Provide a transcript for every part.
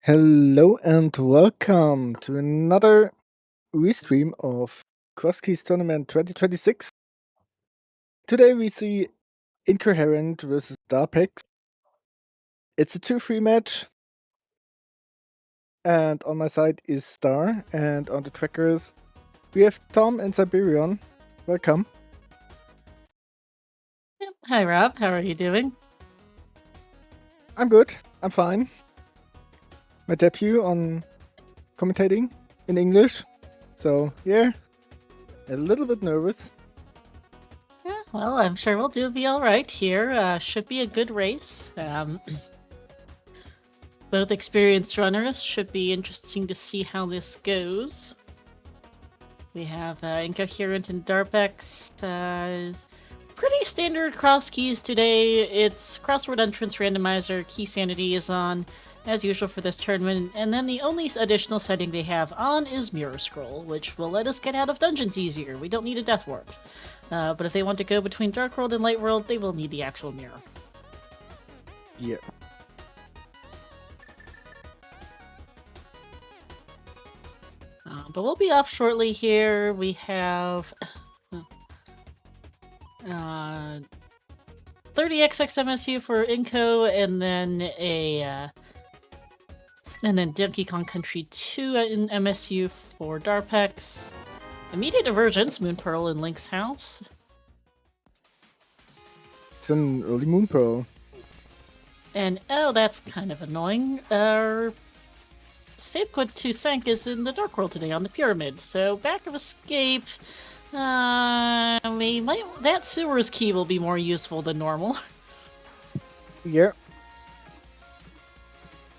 Hello and welcome to another restream of Crosskeys Tournament 2026. Today we see Incoherent versus Darpex. It's a 2-3 match. And on my side is Star, and on the trackers we have Tom and Siberian. Welcome. Hi Rob, how are you doing? I'm good, I'm fine. My debut on commentating in English. So yeah, a little bit nervous. Yeah, well, I'm sure we'll be all right here. Should be a good race. Both experienced runners. Should be interesting to see how this goes. We have Incoherent and Darpex. Pretty standard cross keys today. It's crossword entrance randomizer. Key sanity is on, as usual for this tournament. And then the only additional setting they have on is mirror scroll, which will let us get out of dungeons easier. We don't need a death warp. But if they want to go between Dark World and Light World, they will need the actual mirror. Yeah. But we'll be off shortly here. We have 30XX MSU for Inco, and then Donkey Kong Country 2 in MSU for Darpex. Immediate Divergence, Moon Pearl in Link's house. It's an early Moon Pearl. And oh, that's kind of annoying. Our save quit to Sank is in the Dark World today on the Pyramid, so back of escape. That sewer's key will be more useful than normal. Yeah.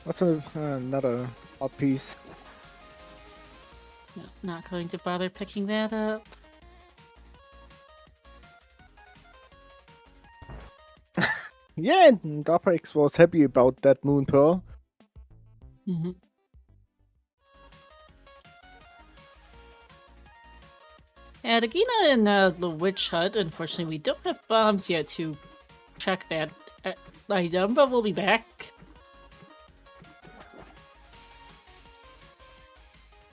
What's another odd piece? No, not going to bother picking that up. Yeah, Darpex was happy about that Moon Pearl. Mm-hmm. And Agina in the Witch Hut, unfortunately we don't have bombs yet to check that item, but we'll be back.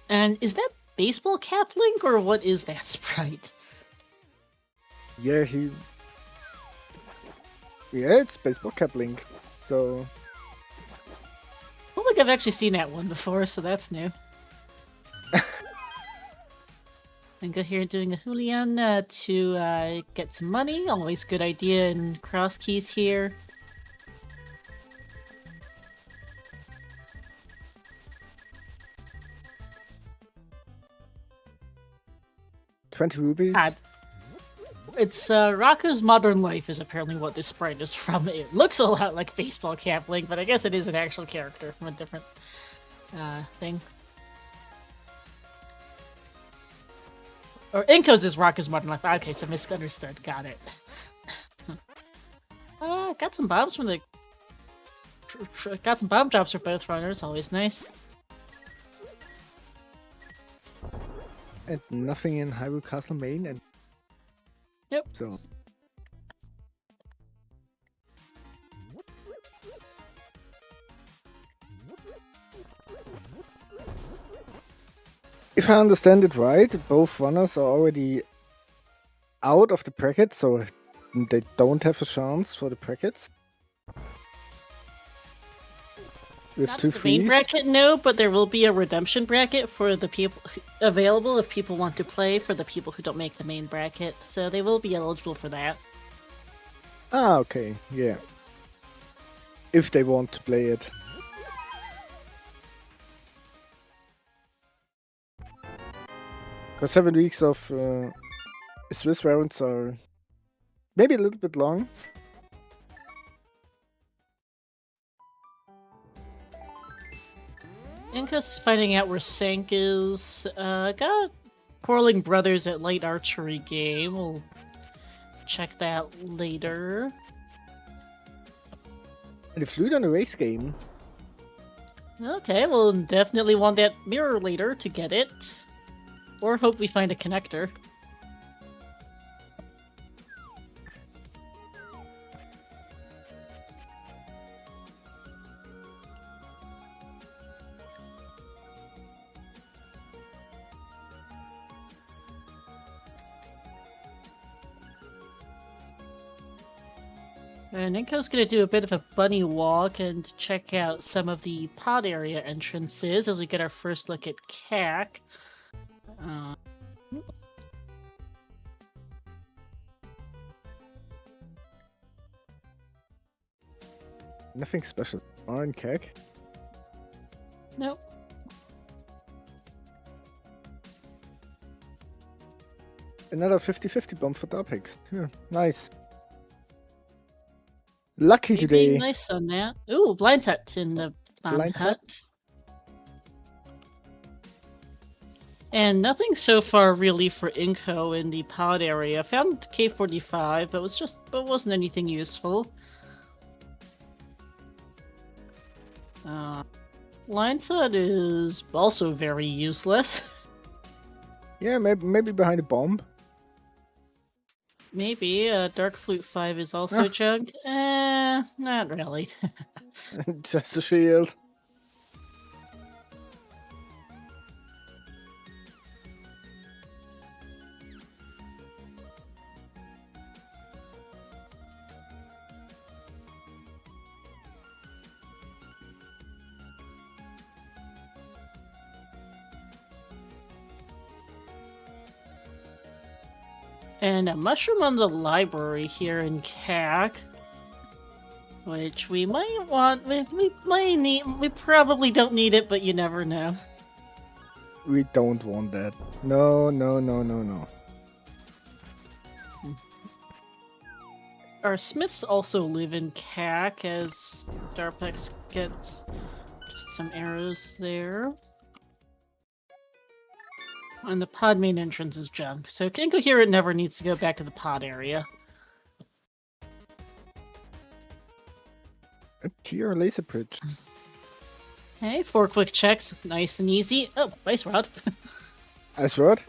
And is that baseball cap Link, or what is that sprite? Yeah, it's baseball cap Link. So I don't think I've actually seen that one before, so that's new. And go here doing a Julian to get some money. Always good idea in cross keys here. $20. It's Rocco's Modern Life is apparently what this sprite is from. It looks a lot like Baseball Cap Link, but I guess it is an actual character from a different thing. Or Inco's is Rocco's Modern Life. Okay, so misunderstood. Got it. Got some bombs from the... Got some bomb drops for both runners. Always nice. And nothing in Hyrule Castle main. And yep. So if I understand it right, both runners are already out of the bracket, so they don't have a chance for the brackets. With Not two the main frees. bracket, no, but there will be a redemption bracket for the people available if people want to play for the people who don't make the main bracket, so they will be eligible for that. Ah, okay, yeah. If they want to play it. Because 7 weeks of Swiss rounds are maybe a little bit long. Inca's finding out where Sank is. Got Quarreling Brothers at Light Archery game. We'll check that later. And it flew on a race game. Okay, we'll definitely want that mirror later to get it. Or hope we find a connector. And Inko's gonna do a bit of a bunny walk and check out some of the pod area entrances as we get our first look at CAC. Nothing special. On Keg. Nope. Another 50-50 bomb for Darpex. Yeah, nice. Lucky Maybe today. nice on that. Ooh, blind hut in the bomb Blind hut. hut. And nothing so far really for Inko in the pod area. Found K45, but wasn't anything useful. Blind hut is also very useless. Yeah, maybe behind a bomb. Maybe. Dark Flute 5 is also junk. Not really. Just a shield. And a mushroom on the library here in CAC. Which we might want, we might need, we probably don't need it, but you never know. We don't want that. No, no, no, no, no. Our smiths also live in CAC as Darpex gets just some arrows there. And the pod main entrance is junk, so Incoherent never needs to go back to the pod area. A tier laser bridge. Hey, 4 quick checks, nice and easy. Oh, ice rod. Ice rod?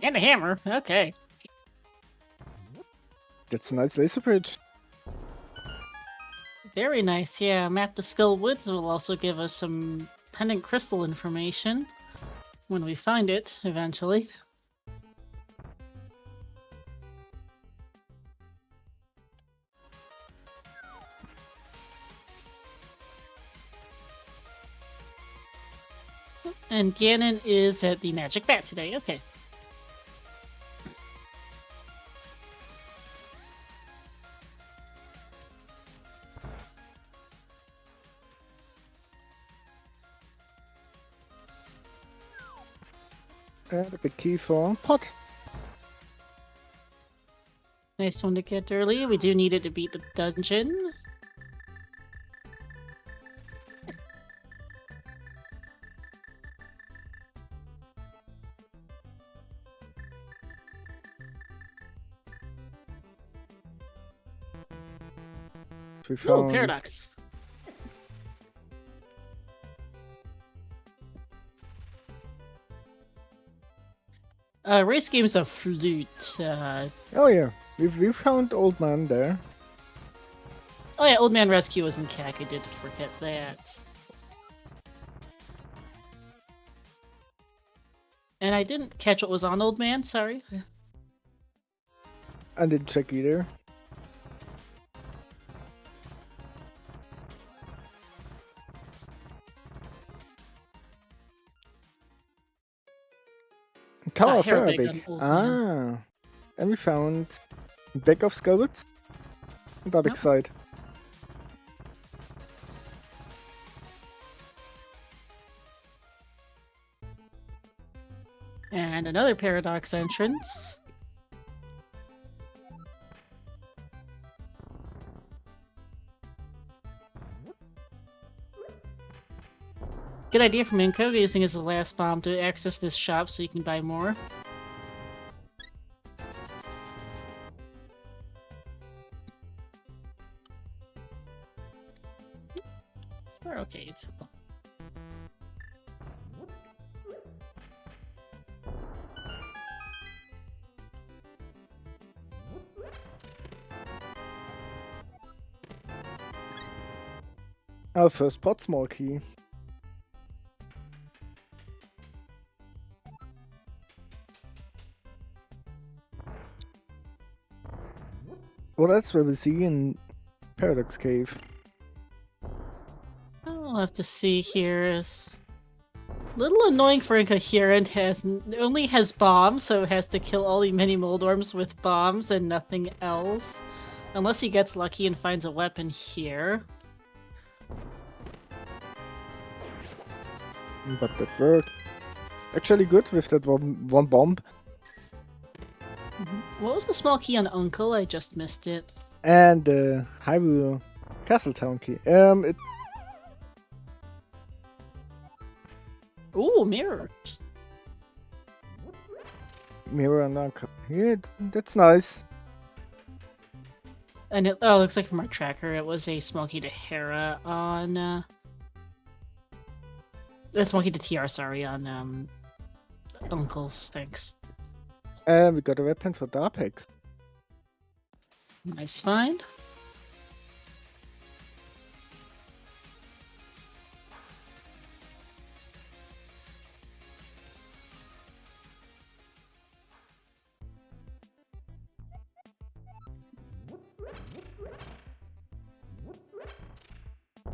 And a hammer, okay. That's a nice laser bridge. Very nice, yeah. Map to Skull Woods will also give us some pendant crystal information when we find it, eventually. And Ganon is at the Magic Bat today, okay. The key for pot. Nice one to get early. We do need it to beat the dungeon. We Oh, found Paradox. Race game's a flute. Oh yeah, we found Old Man there. Oh yeah, Old Man Rescue was in CAC, I did forget that. And I didn't catch what was on Old Man, sorry. I didn't check either. Tower of Herabig on Arabic. Old Man. And we found back of Skullwoods. Darpex Yep. side. And another Paradox entrance. Good idea from Inko, using his last bomb to access this shop so you can buy more. We're okay. Our first pot small key. What else will we see in Paradox Cave? I'll have to see here. Is little annoying for Incoherent. Only has bombs, so it has to kill all the mini Moldorms with bombs and nothing else. Unless he gets lucky and finds a weapon here. But that worked actually good with that one bomb. What was the small key on Uncle? I just missed it. And the Hyrule Castletown key. Ooh, mirror. Mirror and Uncle. Yeah, that's nice. And it looks like from our tracker, it was a small key to Hera on. A small key to TR, sorry, on Uncle's. Thanks. And we got a weapon for Darpex. Nice find.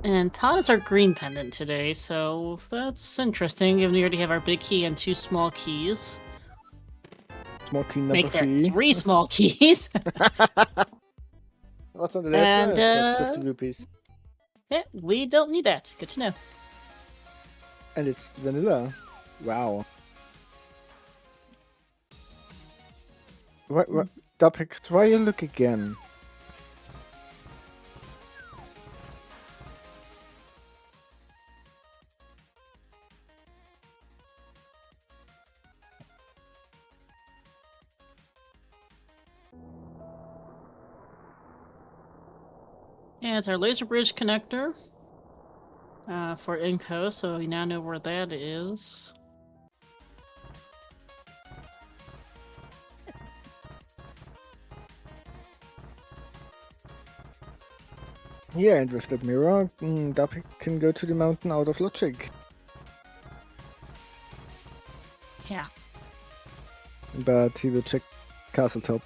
And Todd is our green pendant today, so that's interesting, given we already have our big key and 2 small keys. Small key number Make there 3. 3 small keys! What's on the left And, side? Just 50 rupees. Yeah, we don't need that. Good to know. And it's vanilla. Wow. What? Darpex, try your look again. Yeah, it's our laser bridge connector for Inco, so we now know where that is. Yeah, and with that mirror, Darpex can go to the mountain out of logic. Yeah. But he will check Castle Top.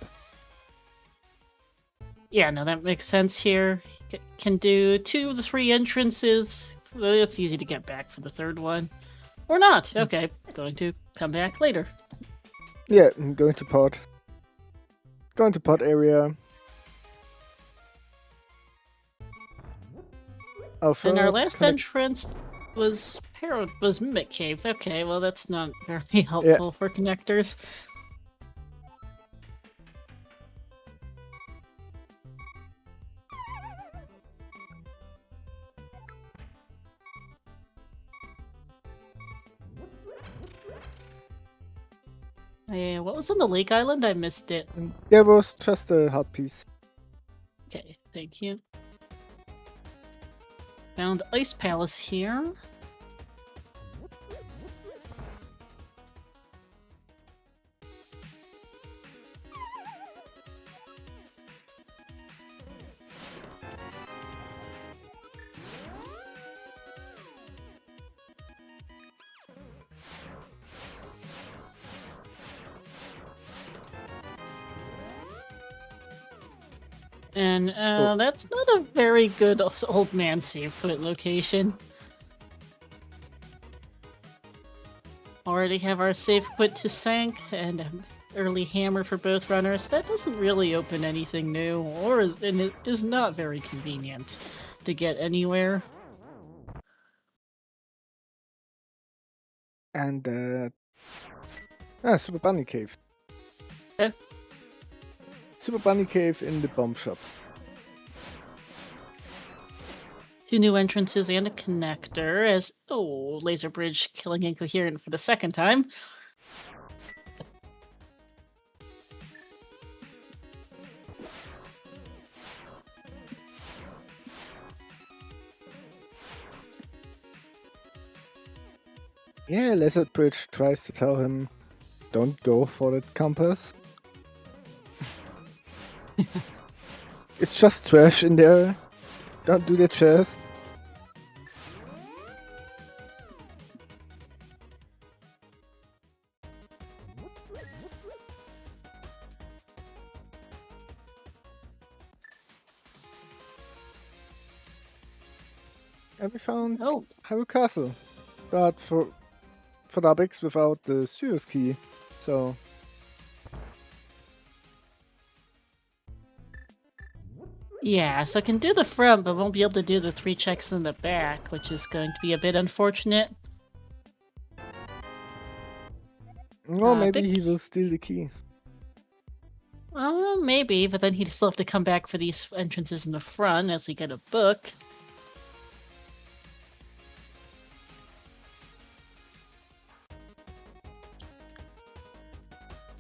Yeah, no, that makes sense here. Can do 2 of the 3 entrances. It's easy to get back for the 3rd one. Or not. Okay, going to come back later. Yeah, going to pot. Going to pot area. And our last entrance was Mimic Cave. Okay, well that's not very helpful for connectors. What was on the Lake Island? I missed it. There was just a hot piece. Okay, thank you. Found Ice Palace here. And that's not a very good old man save point location. Already have our save put to Sank and an early hammer for both runners. That doesn't really open anything new, and it is not very convenient to get anywhere. And Super Bunny Cave. Super Bunny Cave in the bomb shop. 2 new entrances and a connector as laser bridge killing Incoherent for the 2nd time. Yeah, Laser Bridge tries to tell him, don't go for that compass. It's just trash in there. Don't do the chest. And we found Oh, Hyrule Castle. But for Darpex without the Sirius key. So yeah, so I can do the front, but won't be able to do the 3 checks in the back, which is going to be a bit unfortunate. or maybe Big... he will steal the key. Maybe, but then he'd still have to come back for these entrances in the front as we get a book.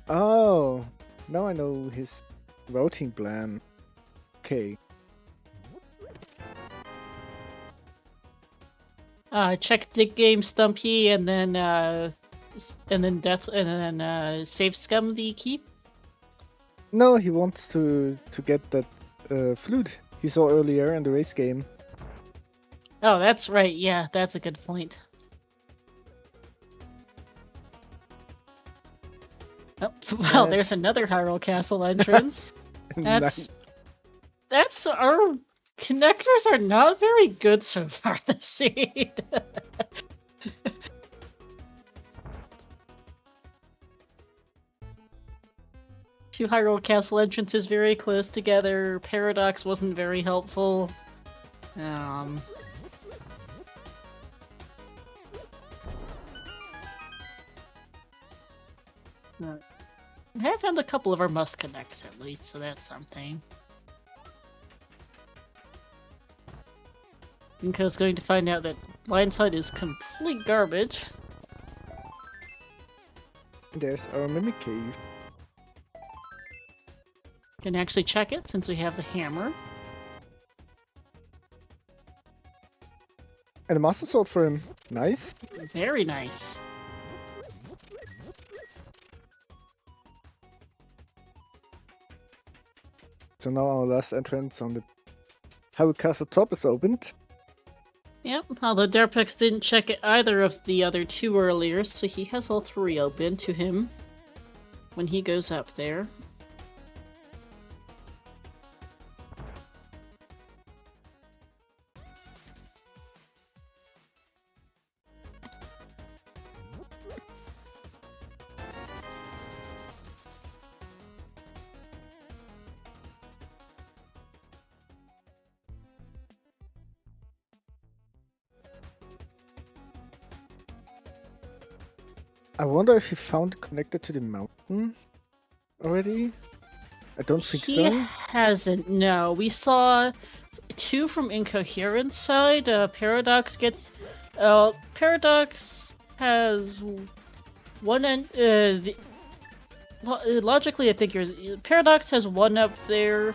Oh, now I know his routing plan. Okay. Check dig game Stumpy and then save scum the key. No, he wants to get that flute he saw earlier in the race game. Oh, that's right. Yeah, that's a good point. Oh, well, there's another Hyrule Castle entrance. That's our connectors are not very good so far this seed. Two Hyrule Castle entrances very close together. Paradox wasn't very helpful. I have found a couple of our must connects at least, so that's something. Inko's going to find out that blindside is complete garbage. There's our mimic cave. Can actually check it since we have the hammer. And a master sword for him. Nice. Very nice. So now our last entrance on the Hyrule Castle top is opened. Yep, although Darpex didn't check either of the other 2 earlier, so he has all 3 open to him when he goes up there. I wonder if he found it connected to the mountain already? I don't think He so. hasn't, no. We saw 2 from Incoherent side. Paradox gets... Paradox has one logically, I think Paradox has one up there.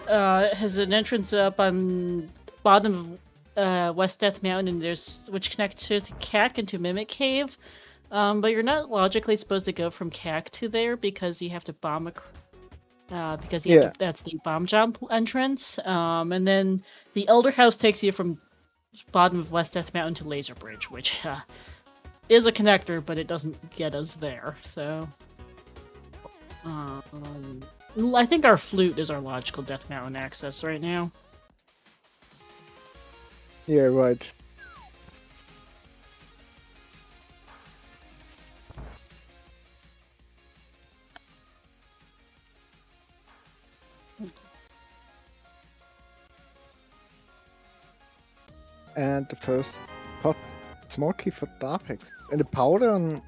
Has an entrance up on bottom of West Death Mountain, and which connects to Cack into Mimic Cave. But you're not logically supposed to go from Cack to there because you have to bomb that's the bomb jump entrance. And then the Elder House takes you from bottom of West Death Mountain to Laser Bridge, which is a connector, but it doesn't get us there. So, I think our flute is our logical Death Mountain access right now. Yeah, right. And the first pot small key for Darpex. And the powder on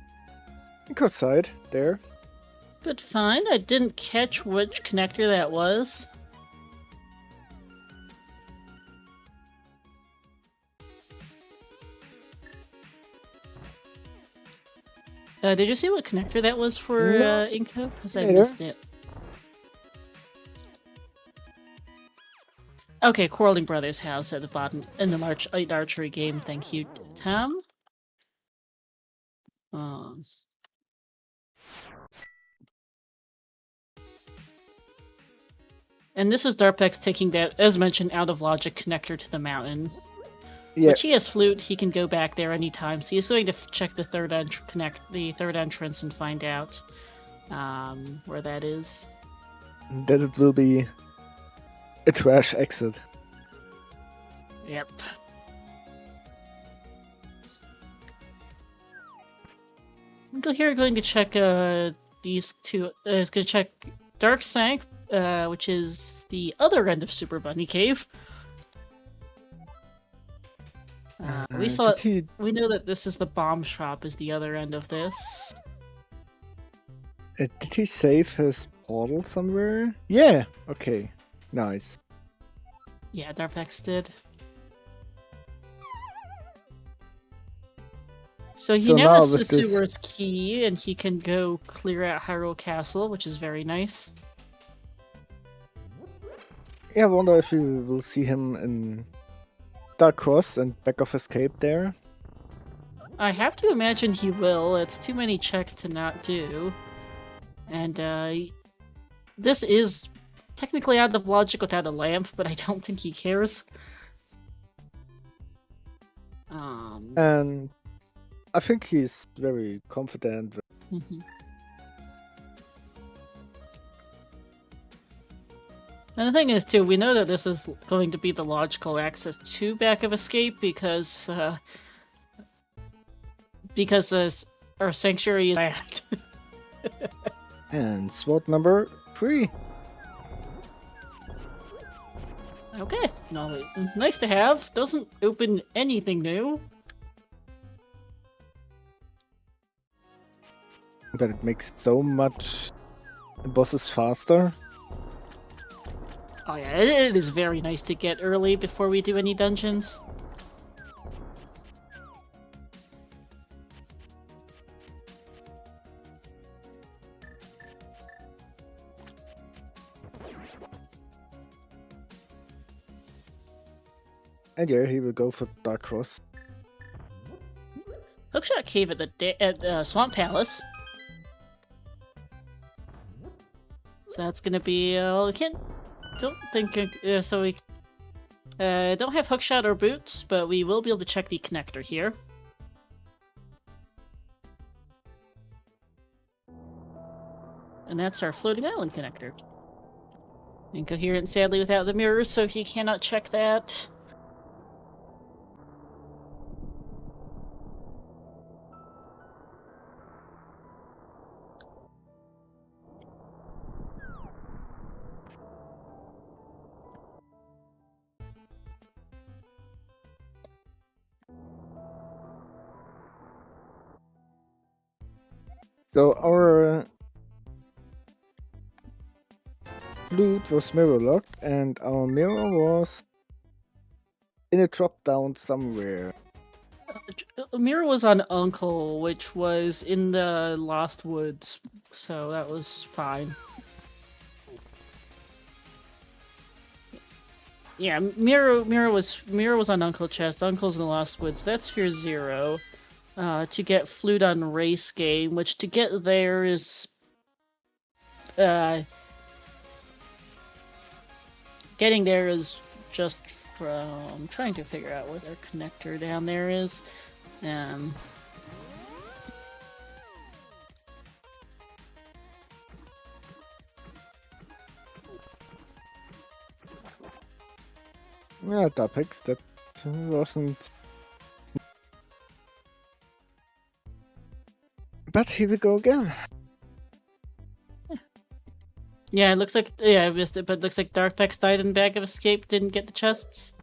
Inco's side there. Good find. I didn't catch which connector that was. Did you see what connector that was for Inco? Because I missed it. Okay, Quarreling Brothers house at the bottom in the archery game. Thank you, Tom. And this is Darpex taking that, as mentioned, out of logic connector to the mountain. Yeah. Which he has flute, he can go back there anytime. So he's going to check the third entrance and find out where that is. That it will be a trash exit. Yep. Incoherent going to check these two. Is going to check Dark Sank, which is the other end of Super Bunny Cave. We know that this is the bomb shop. Is the other end of this? Did he save his portal somewhere? Yeah. Okay. Nice. Yeah, Darpex did. So he now has Susuru's key, and he can go clear out Hyrule Castle, which is very nice. Yeah, I wonder if you will see him in Dark Cross and back of Escape there. I have to imagine he will. It's too many checks to not do. And this is technically out of logic without a lamp, but I don't think he cares. And I think he's very confident. And the thing is, too, we know that this is going to be the logical access to Back of Escape because our sanctuary is bad. And SWOT number 3. Okay, no, nice to have. Doesn't open anything new. But it makes so much bosses faster. Oh yeah, it is very nice to get early before we do any dungeons. And yeah, he will go for Dark Cross. Hookshot Cave at Swamp Palace. So that's gonna be don't think so we don't have hookshot or boots, but we will be able to check the connector here. And that's our floating island connector. Incoherent, sadly, without the mirrors, so he cannot check that. So our flute was mirror locked and our mirror was in a drop down somewhere. Mirror was on Uncle, which was in the Lost Woods, so that was fine. Yeah, Mirror was on Uncle Chest. Uncle's in the Lost Woods. That's Sphere 0. To get flute on Race Game, which to get there is getting there is just from trying to figure out what their connector down there is. Yeah, Darpex, that wasn't. But here we go again. Yeah, it looks like I missed it, but it looks like Darpex died in Bag of Escape, didn't get the chests.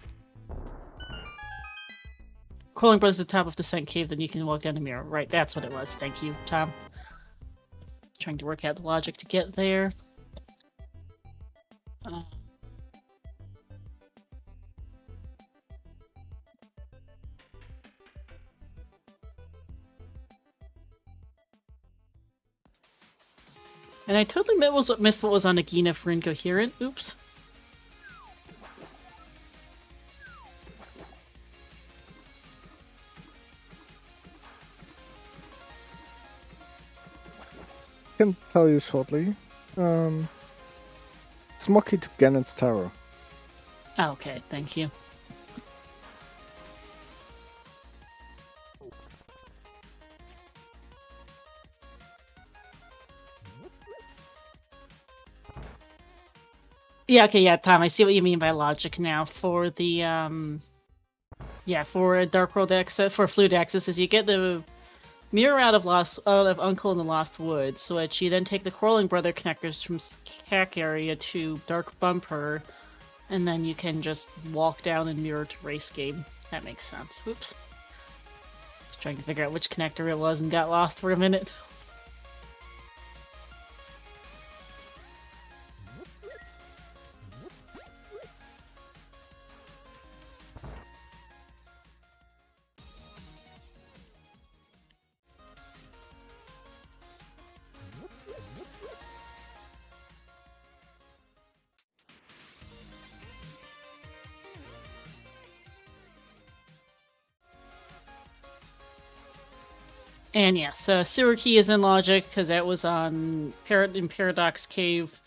Crawling Brothers at the top of the Descent Cave, then you can walk down the mirror. Right, that's what it was. Thank you, Tom. Trying to work out the logic to get there. And I totally missed what was on Nagina for Incoherent. Oops. Can tell you shortly. Smoky to Ganon's Tower. Oh, okay, thank you. Yeah, okay, yeah, Tom, I see what you mean by logic now. For the, yeah, for Dark World access, for flute access, is you get the Mirror out of Uncle in the Lost Woods, which you then take the Quarreling Brother connectors from Cack area to Dark Bumper, and then you can just walk down and mirror to Race Game. That makes sense. Whoops. Just trying to figure out which connector it was and got lost for a minute. And yes, Sewer Key is in Logic, because that was on in Paradox Cave,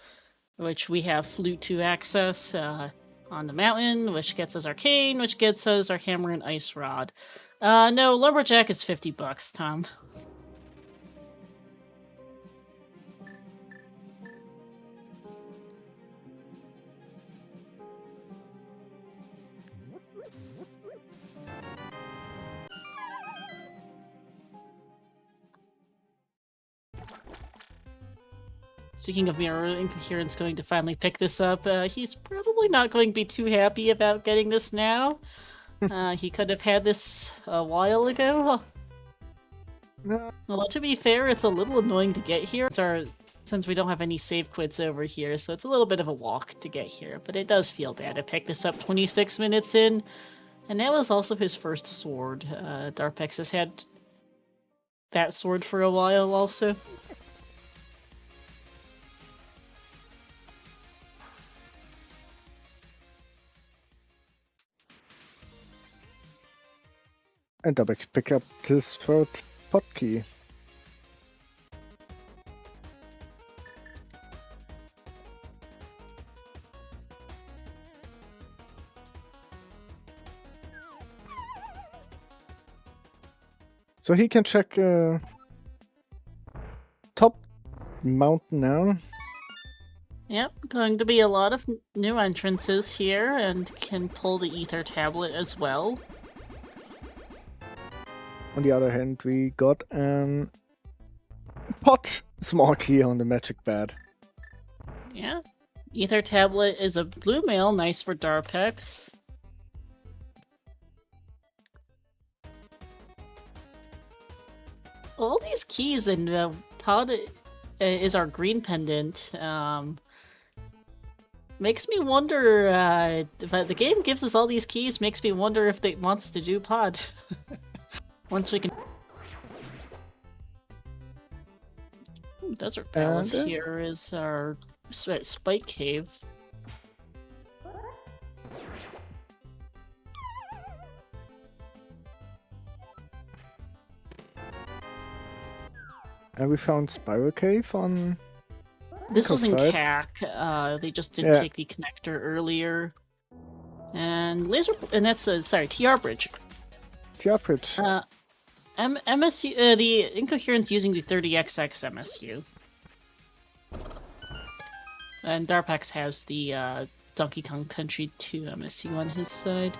which we have Flute to access, on the mountain, which gets us Arcane, which gets us our Hammer and Ice Rod. No, Lumberjack is $50, Tom. Speaking of Mirror, Incoherent's going to finally pick this up. He's probably not going to be too happy about getting this now. He could have had this a while ago. No. Well, to be fair, it's a little annoying to get here. Since we don't have any save quits over here, so it's a little bit of a walk to get here. But it does feel bad. I picked this up 26 minutes in, and that was also his first sword. Darpex has had that sword for a while also. And Darpex pick up his third hotkey. So he can check top mountain now. Yep, going to be a lot of new entrances here, and can pull the Ether Tablet as well. On the other hand, we got pot small key on the magic bed. Yeah. Ether Tablet is a blue mail, nice for Darpex. All these keys, and Pod is our green pendant. Makes me wonder, but the game gives us all these keys, makes me wonder if it wants us to do Pod. Once we can... Desert Palace here is our Spike Cave. And we found Spiral Cave on... This was in side. CAC. They just didn't take the connector earlier. And that's TR Bridge. TR Bridge. MSU, the Incoherent's using the 30XX MSU. And Darpex has the Donkey Kong Country 2 MSU on his side.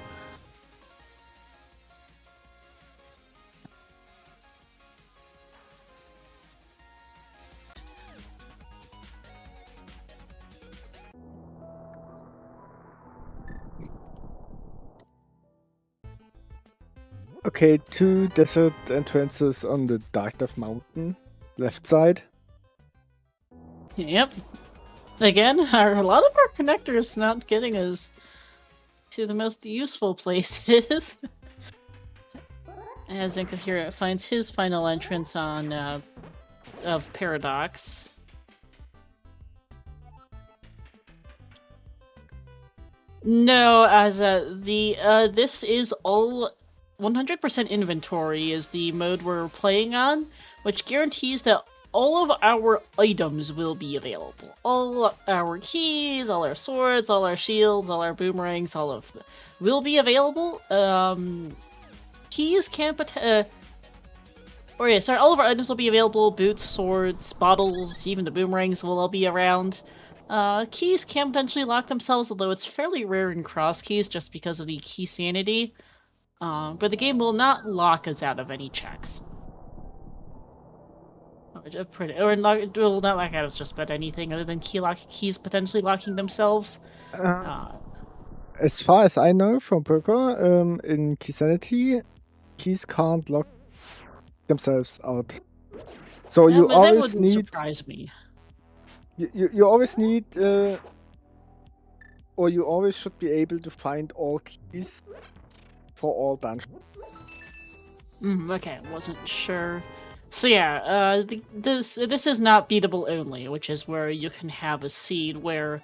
Okay, 2 desert entrances on the Dark Death Mountain, left side. Yep. Again, a lot of our connectors not getting us to the most useful places. As Incoherent finds his final entrance on of Paradox. No, as this is all 100% inventory is the mode we're playing on, which guarantees that all of our items will be available. All our keys, all our swords, all our shields, all our boomerangs, all of them will be available. Keys can't all of our items will be available. Boots, swords, bottles, even the boomerangs will all be around. Keys can potentially lock themselves, although it's fairly rare in Crosskeys just because of the key sanity. But the game will not lock us out of any checks. or not, well, not like I was just about anything other than keys potentially locking themselves. As far as I know from poker, in Keysanity, keys can't lock themselves out. So you that always wouldn't need surprise me. you always need or you always should be able to find all keys for all dungeons. Okay, wasn't sure. So yeah, this is not beatable only, which is where you can have a seed where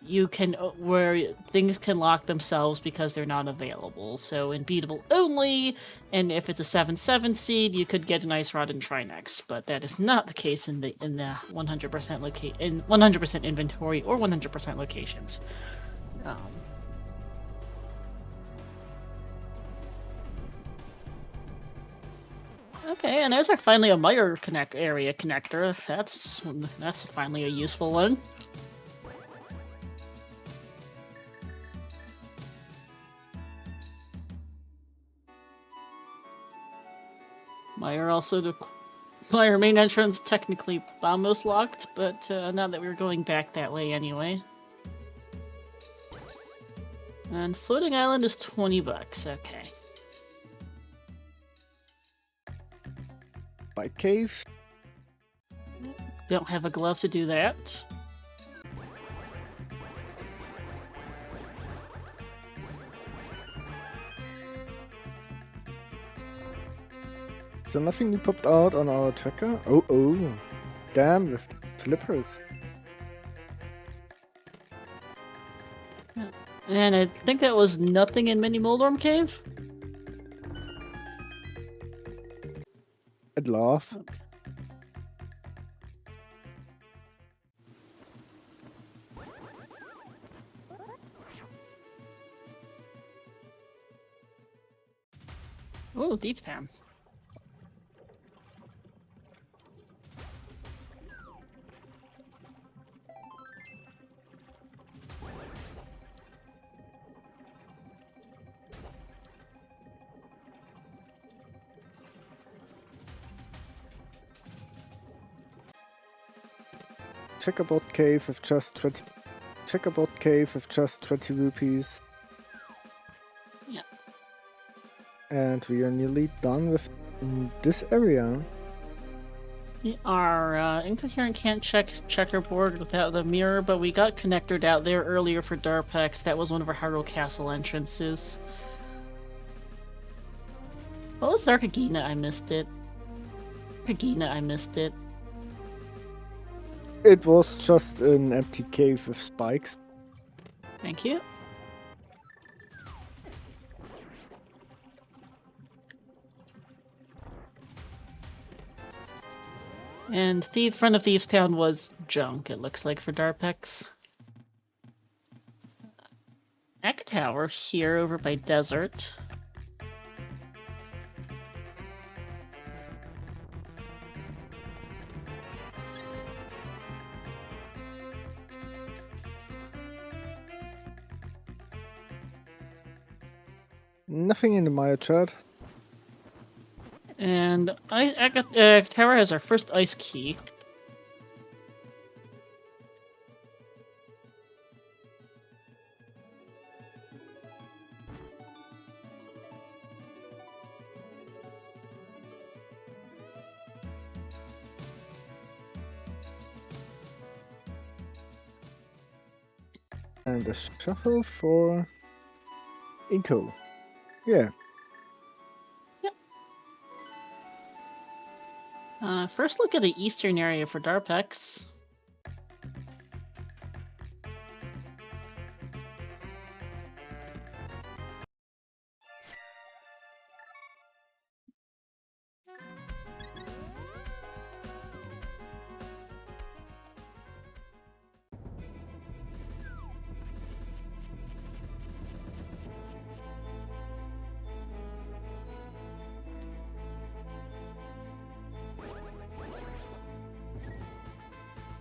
you can where things can lock themselves because they're not available. So in beatable only, and if it's a 7/7 seed, you could get an ice rod and Trinex, but that is not the case in the 100% in 100% inventory or 100% locations. Okay, and there's our finally a mire area connector. That's finally a useful one. Mire main entrance technically almost locked, but not that we're going back that way anyway. And floating island is $20. Okay. By cave. Don't have a glove to do that. So nothing new popped out on our tracker. Oh, damn with flippers. And I think that was nothing in Mini Moldorm Cave. I'd laugh. Okay. Oh, Thieves' Town. Checkerboard cave with just 20. Checkerboard cave with just 20 rupees. Yeah. And we are nearly done with this area. Our incoherent can't check checkerboard without the mirror, but we got connectored out there earlier for Darpex. That was one of our Hyrule Castle entrances. What was Darkagina? I missed it. Darkagina, I missed it. It was just an empty cave with spikes. Thank you. And front of Thieves' Town was junk, it looks like, for Darpex. Egg Tower here over by Desert. Nothing in the Maya chart. And Tower has our first ice key. And a shuffle for Inco. Yeah. Yep. First look at the eastern area for Darpex.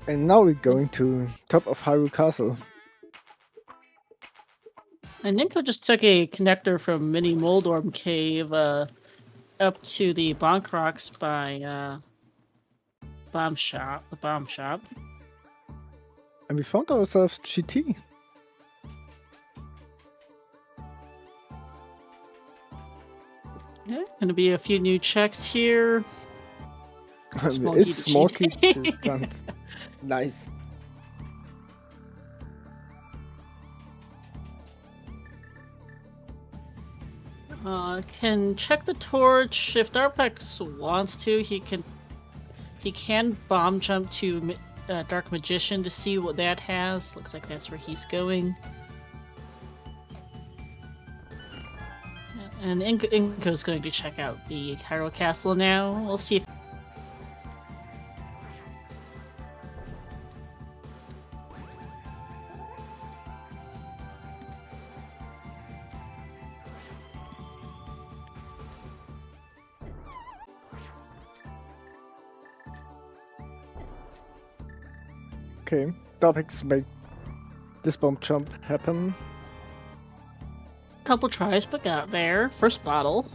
And now we're going to top of Hyrule Castle. And Ninko just took a connector from Mini Moldorm Cave up to the Bonk Rocks by bomb shop. The bomb shop. And we found ourselves GT. Yeah, gonna be a few new checks here. Small key It's to small cheat. key to stunt. Nice. Can check the torch if Darpex wants to. He can bomb jump to Dark Magician to see what that has. Looks like that's where he's going. And Inko's going to check out the Hyrule Castle now. We'll see if... Okay, Darpex made this bomb jump happen. Couple tries, but got there. First bottle.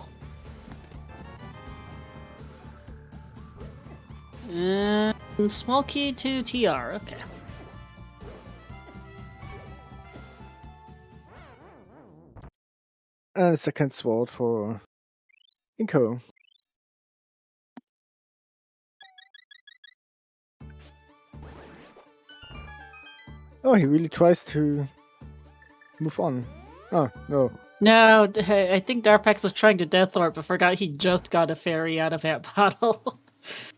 And small key to TR, okay. And a second sword for Inko. Oh, he really tries to move on. Oh, no. No, I think Darpex was trying to Deathlord, but forgot he just got a fairy out of that bottle.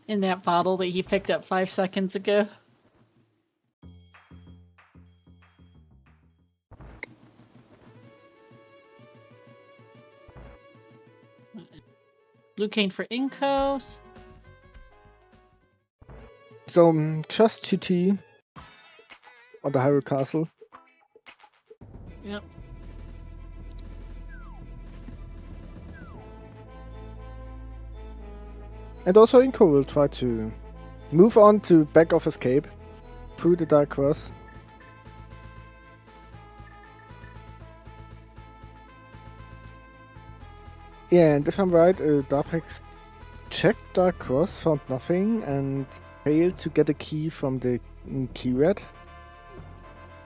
In that bottle that he picked up 5 seconds ago. Blue cane for Inkos. So, just GT on the Hyrule Castle. Yep. And also Inko will try to move on to back of escape through the Dark Cross. Yeah, and if I'm right, Darpex checked Dark Cross, found nothing, and failed to get a key from the key red.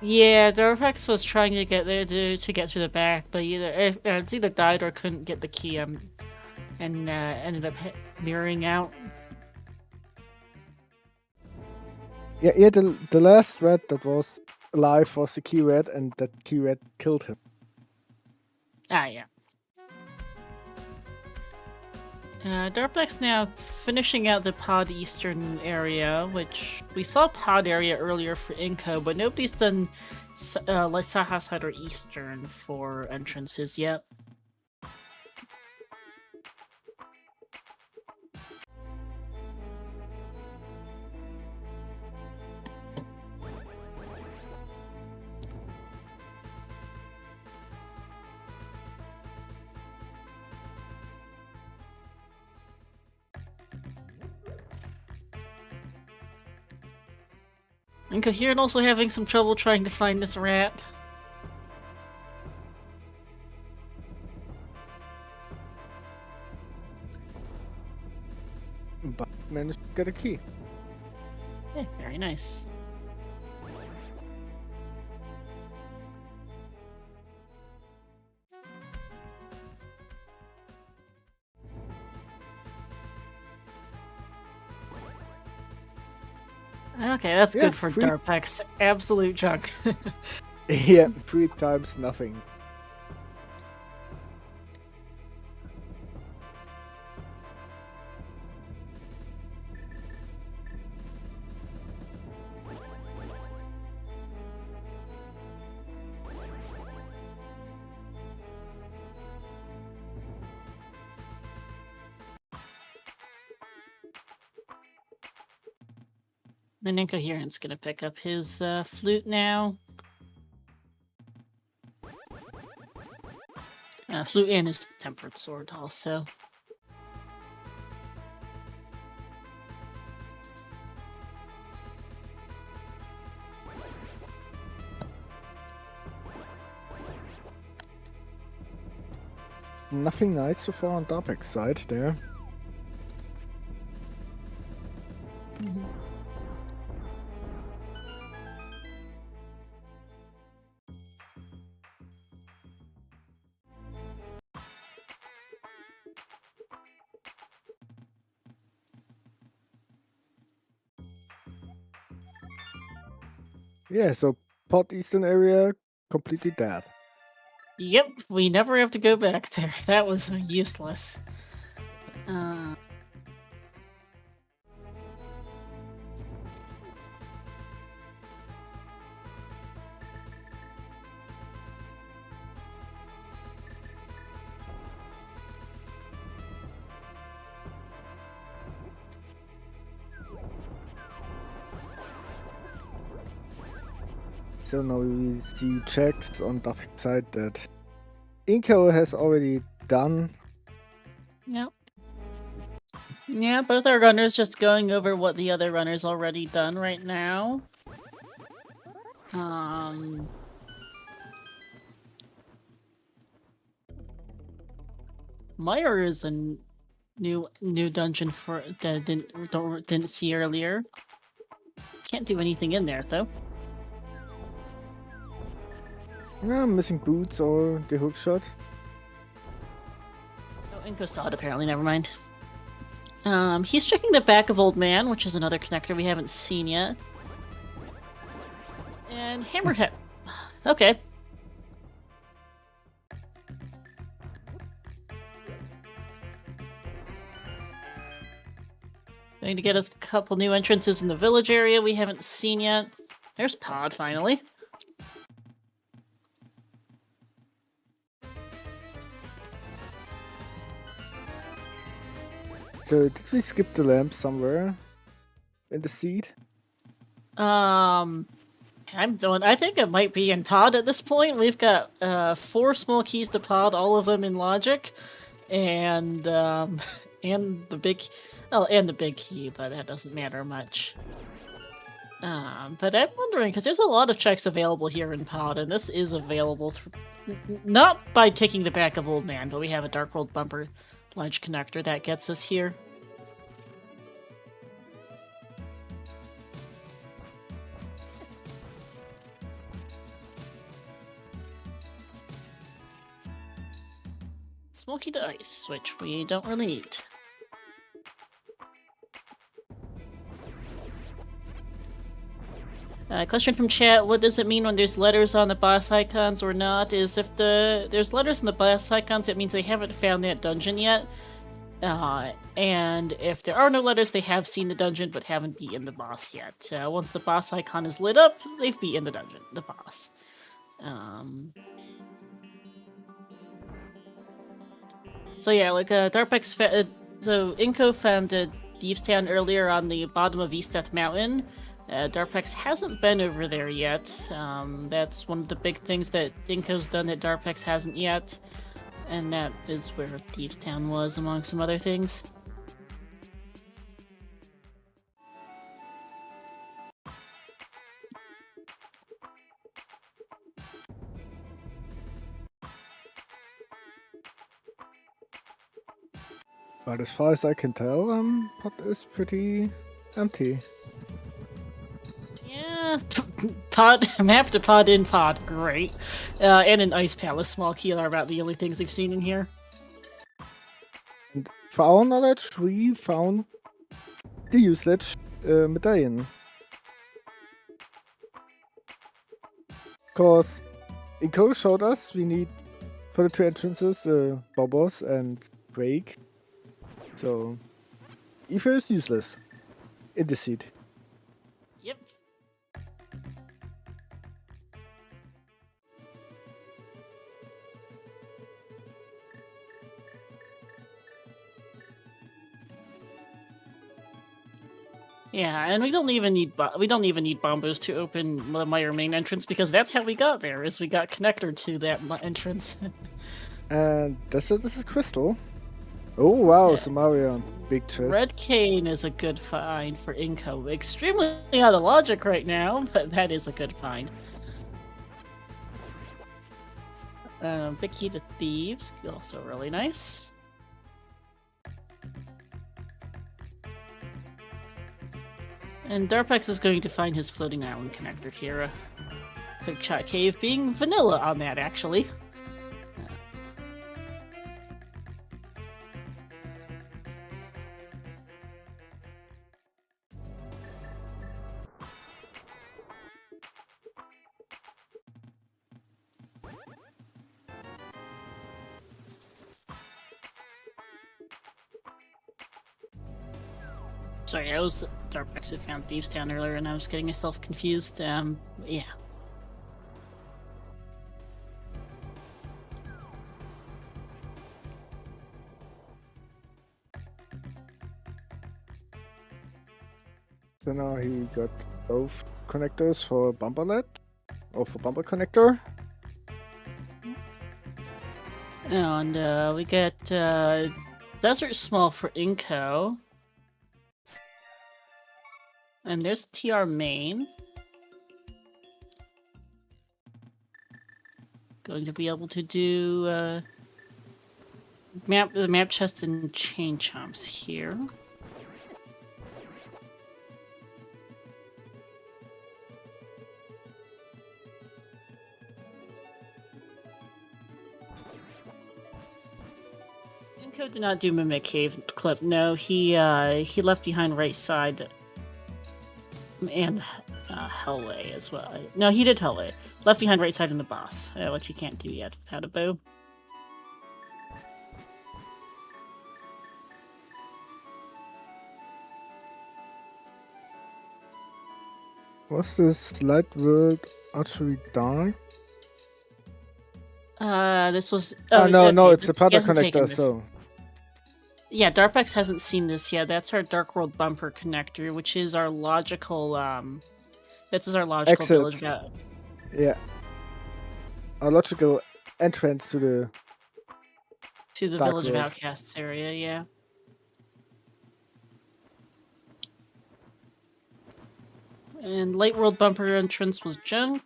Yeah, Darpex was trying to get there to get through the back, but it's either died or couldn't get the key and ended up mirroring out. Yeah, the last red that was alive was the key red, and that key red killed him. Ah, yeah. Darpex now finishing out the Pod Eastern area, which we saw Pod area earlier for Inko, but nobody's done Saha Side or Eastern for entrances yet. Incoherent also having some trouble trying to find this rat. But managed to get a key. Yeah, very nice. Okay, that's good for Darpex. Absolute junk. Yeah, 3 times nothing. Then Incoherent's gonna pick up his flute now. Flute and his tempered sword also. Nothing nice so far on Darpex's side there. Mm-hmm. Yeah, so Pod Eastern area completely dead. Yep, we never have to go back there. That was useless. So now we see checks on Darpex side that Inco has already done. Yep. Yeah, both our runners just going over what the other runner's already done right now. Meyer is a new dungeon for that didn't see earlier. Can't do anything in there though. Missing boots or the hookshot. Oh, Inko saw it apparently. Never mind. He's checking the back of Old Man, which is another connector we haven't seen yet. And Hammerhead. Okay. Going to get us a couple new entrances in the village area we haven't seen yet. There's Pod, finally. So did we skip the lamp somewhere in the seed? I think it might be in Pod at this point. We've got 4 small keys to Pod, all of them in Logic, and and the big, and the big key, but that doesn't matter much. But I'm wondering because there's a lot of checks available here in Pod, and this is available not by taking the back of Old Man, but we have a Dark World bumper lunge connector that gets us here. Smoky dice, which we don't really need. Question from chat, what does it mean when there's letters on the boss icons or not? Is if there's letters in the boss icons, it means they haven't found that dungeon yet. And if there are no letters, they have seen the dungeon but haven't beaten the boss yet. Once the boss icon is lit up, they've beaten the dungeon, the boss. So yeah, like Darpex, so Inko found Thieves Town earlier on the bottom of East Death Mountain. Darpex hasn't been over there yet. That's one of the big things that Inko's done that Darpex hasn't yet. And that is where Thieves Town was, among some other things. But as far as I can tell, Pod is pretty empty. Yeah, Pod, map to Pod in Pod, great. And an Ice Palace small key are about the only things we've seen in here. And for our knowledge, we found the useless medallion. Because Inko showed us we need for the 2 entrances Bobos and Break. So Ether is useless in the seed. Yep. Yeah, and we don't even need bombos to open the Meyer main entrance because that's how we got there. Is we got connector to that entrance. And this is Crystal. Oh wow, Yeah. Samarian, big chest. Red Cane is a good find for Inko. Extremely out of logic right now, but that is a good find. Big key to Thieves, also really nice. And Darpex is going to find his floating island connector here. Hookshot Cave being vanilla on that, actually. Sorry, I was Darpex who found Thieves Town earlier, and I was getting myself confused. Yeah. So now he got both connectors for bumperlet, or for bumper connector. And we get Desert Small for Inco. And there's TR main. Going to be able to do the map chest and chain chomps here. Inco did not do Mimic Cave clip. No, he left behind right side and Hellway as well. No, he did Hellway. Left behind right side in the boss, which you can't do yet without a bow. Was this Light World Archery Dark? This was... Oh, no, okay, no, it's the he Pata hasn't taken connector, this. so... Yeah, Darpex hasn't seen this yet. That's our Dark World bumper connector, which is our logical, this is our logical Exit. village route. Yeah. A logical entrance to the... To the Dark Village of World. Outcasts area, yeah. And Light World bumper entrance was junk.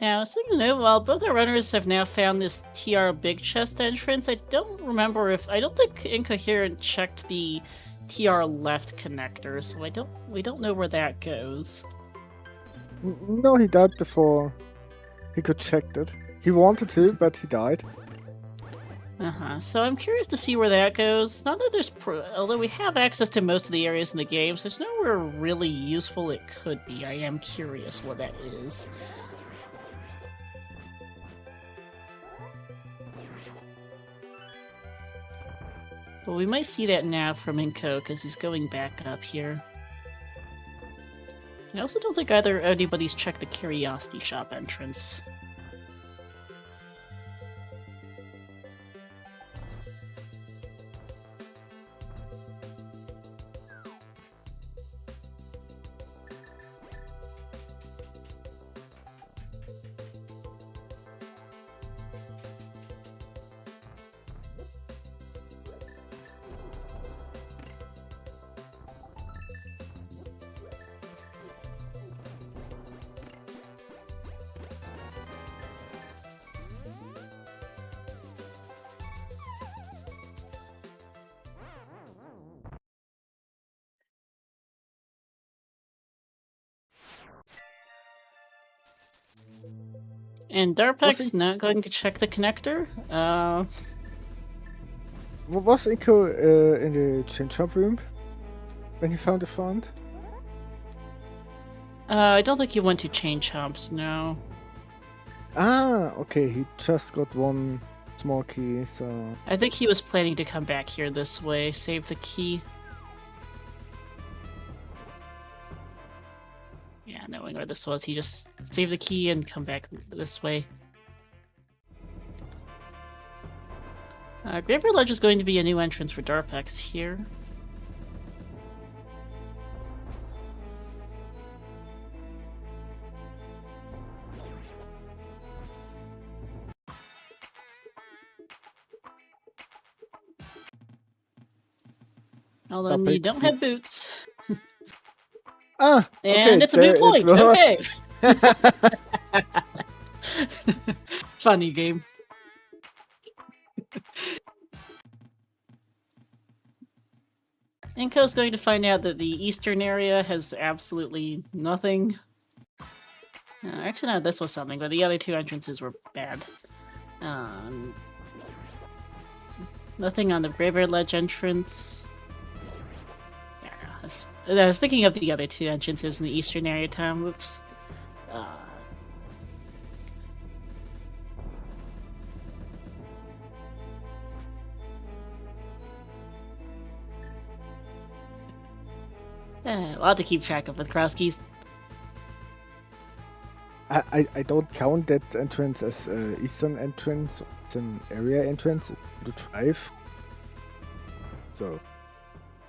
Now, so you know, while both our runners have now found this TR big chest entrance, I don't remember if... I don't think Incoherent checked the TR left connector, so we don't know where that goes. No, he died before he could check it. He wanted to, but he died. So I'm curious to see where that goes. Not that there's... although we have access to most of the areas in the game, so there's nowhere really useful it could be. I am curious what that is. But we might see that now from Inco, because he's going back up here. I also don't think anybody's checked the Curiosity Shop entrance. And Darpex not going to check the connector. Was Inco in the chain chomp room when he found the font? I don't think he went to chain chomps, no. Ah, okay, he just got one small key, so... I think he was planning to come back here this way, save the key. Yeah, knowing where this was, he just saved the key and come back this way. Graveyard Ledge is going to be a new entrance for Darpex here. Although you don't have boots. Ah, okay, and it's a moot point. Okay. Funny game. Inko's going to find out that the eastern area has absolutely nothing. Actually, no, this was something, but the other two entrances were bad. Nothing on the Greybeard Ledge entrance. Yeah, I was thinking of the other two entrances in the eastern area, Tom. Whoops. We'll have to keep track of with Crosskeys. I don't count that entrance as eastern entrance. It's an area entrance. It's 5. So.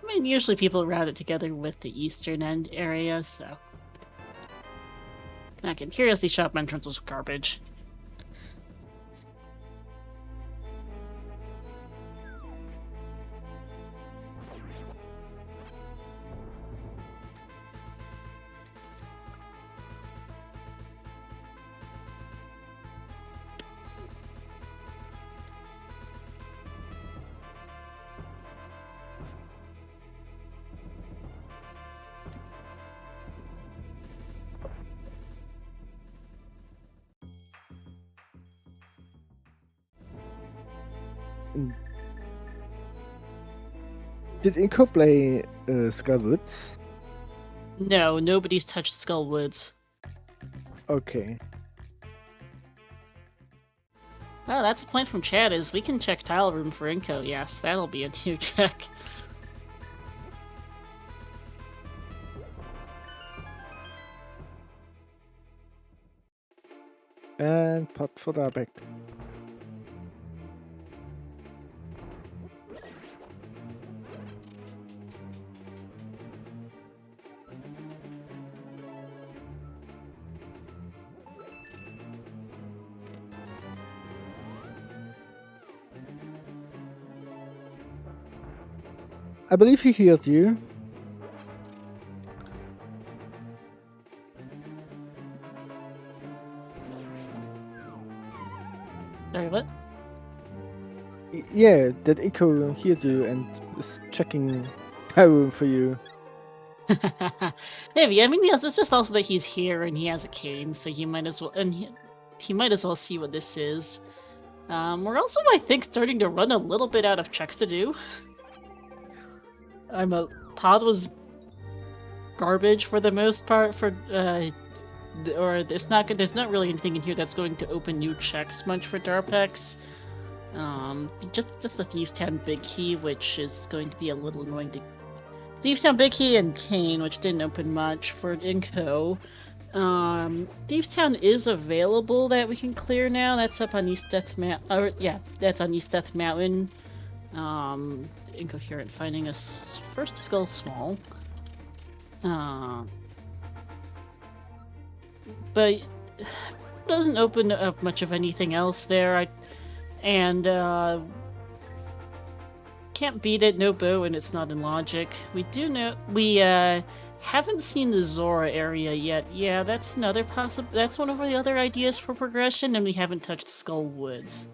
I mean, usually people route it together with the eastern end area, so. Okay, Curiosity Shop entrance was garbage. Did Inko play Skullwoods? No, nobody's touched Skullwoods. Okay. Oh, that's a point from chat is we can check Tile Room for Inko. Yes, that'll be a new check. And pot for Darpex. I believe he healed you. Sorry, what? Yeah, that Inko healed you and is checking Tile for you. Maybe. I mean, yes, it's just also that he's here and he has a cane, so he might as well, and he might as well see what this is. We're also, I think, starting to run a little bit out of checks to do. Pod was garbage for the most part or there's not really anything in here that's going to open new checks much for Darpex. Just the Thieves Town Big Key, which is going to be a little annoying to Thieves Town Big Key and Cane, which didn't open much for Inko. Thieves Town is available that we can clear now. That's up on East Death Mountain. Yeah, that's on East Death Mountain. Incoherent finding us first skull small. But doesn't open up much of anything else there. Can't beat it, no bow, and it's not in logic. We do know we haven't seen the Zora area yet. Yeah, that's another that's one of the other ideas for progression, and we haven't touched Skull Woods.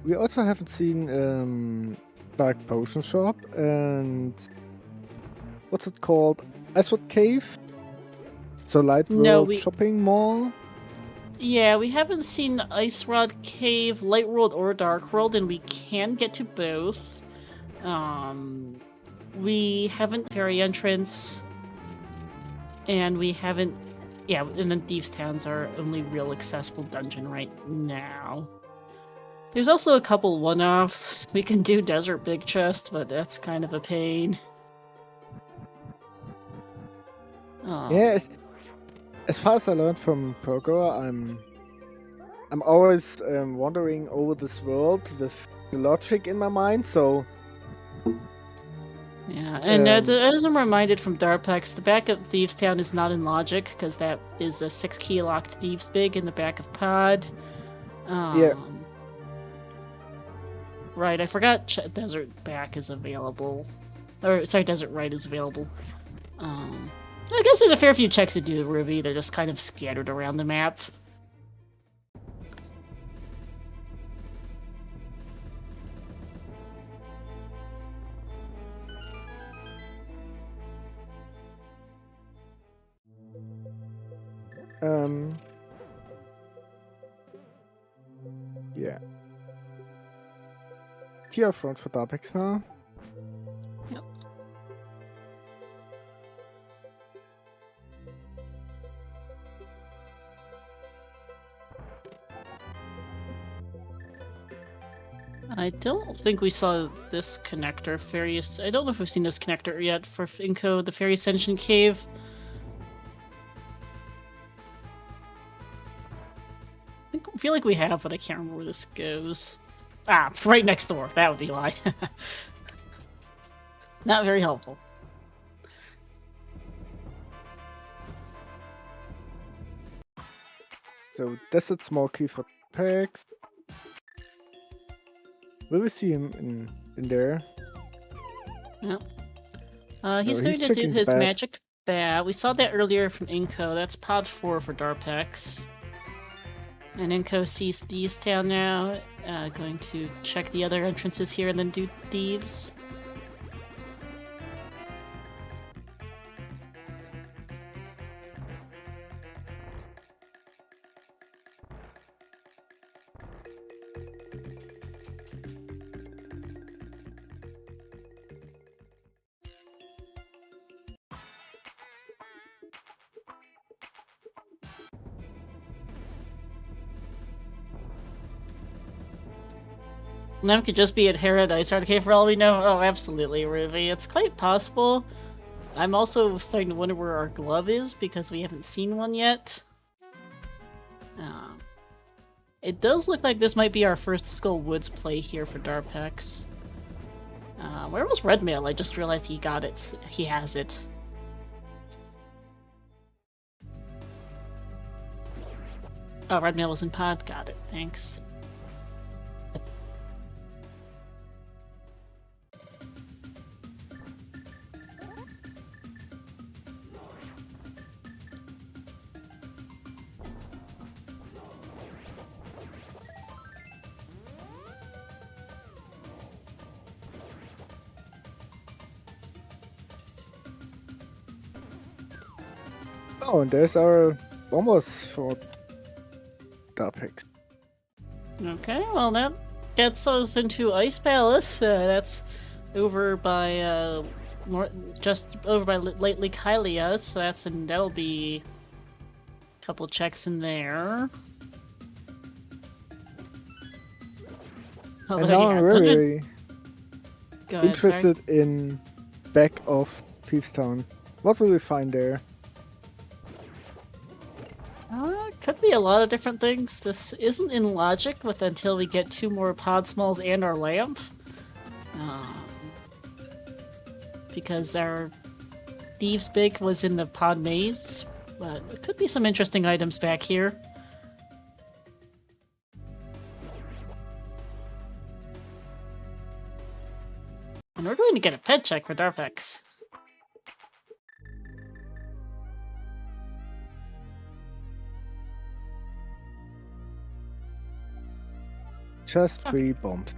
We also haven't seen Dark Potion Shop and what's it called? Icewood Cave? So Light World Shopping Mall? Yeah, we haven't seen Ice Rod Cave, Light World, or Dark World, and we can get to both. We haven't Fairy Entrance, and we haven't... Yeah, and then Thieves Town's our only real accessible dungeon right now. There's also a couple one-offs. We can do Desert Big Chest, but that's kind of a pain. Yeah, as far as I learned from Progo, I'm always wandering over this world with the logic in my mind, so... Yeah, and as I'm reminded from Darpex, the back of Thieves Town is not in logic, because that is a 6-key locked Thieves Big in the back of Pod. Yeah. Right, I forgot Desert Back is available. Or, sorry, Desert Right is available. I guess there's a fair few checks to do, Ruby. They're just kind of scattered around the map. Yeah. Tier front for Darpex now. Yep. I don't think we saw this connector, I don't know if we've seen this connector yet for Inco, the Fairy Ascension Cave. I feel like we have, but I can't remember where this goes. Ah, right next door. That would be why. Not very helpful. So Desert Small Key for Darpex. Will we see him in there? Yep. he's He's going to do checking the his bat. magic bat. We saw that earlier from Inco. That's pod 4 for Darpex. And Inco sees Thieves Town now. Going to check the other entrances here and then do Thieves. That could just be at Paradise Arcade for all we know. Oh, absolutely, Ruby. It's quite possible. I'm also starting to wonder where our glove is because we haven't seen one yet. It does look like this might be our first Skull Woods play here for Darpex. Where was Redmail? I just realized he got it. He has it. Oh, Redmail was in pod? Got it. Thanks. Oh, and there's our bombers for Darpex. Okay, well that gets us into Ice Palace. That's over by just over by Lake Hylia, so that'll be a couple checks in there. And now I'm really Go ahead, interested in back of Thieves Town. What will we find there? Could be a lot of different things. This isn't in logic with until we get 2 more pod smalls and our lamp. Because our Thieves Big was in the pod maze, but it could be some interesting items back here. And we're going to get a pet check for Darpex. Just 3 bombs.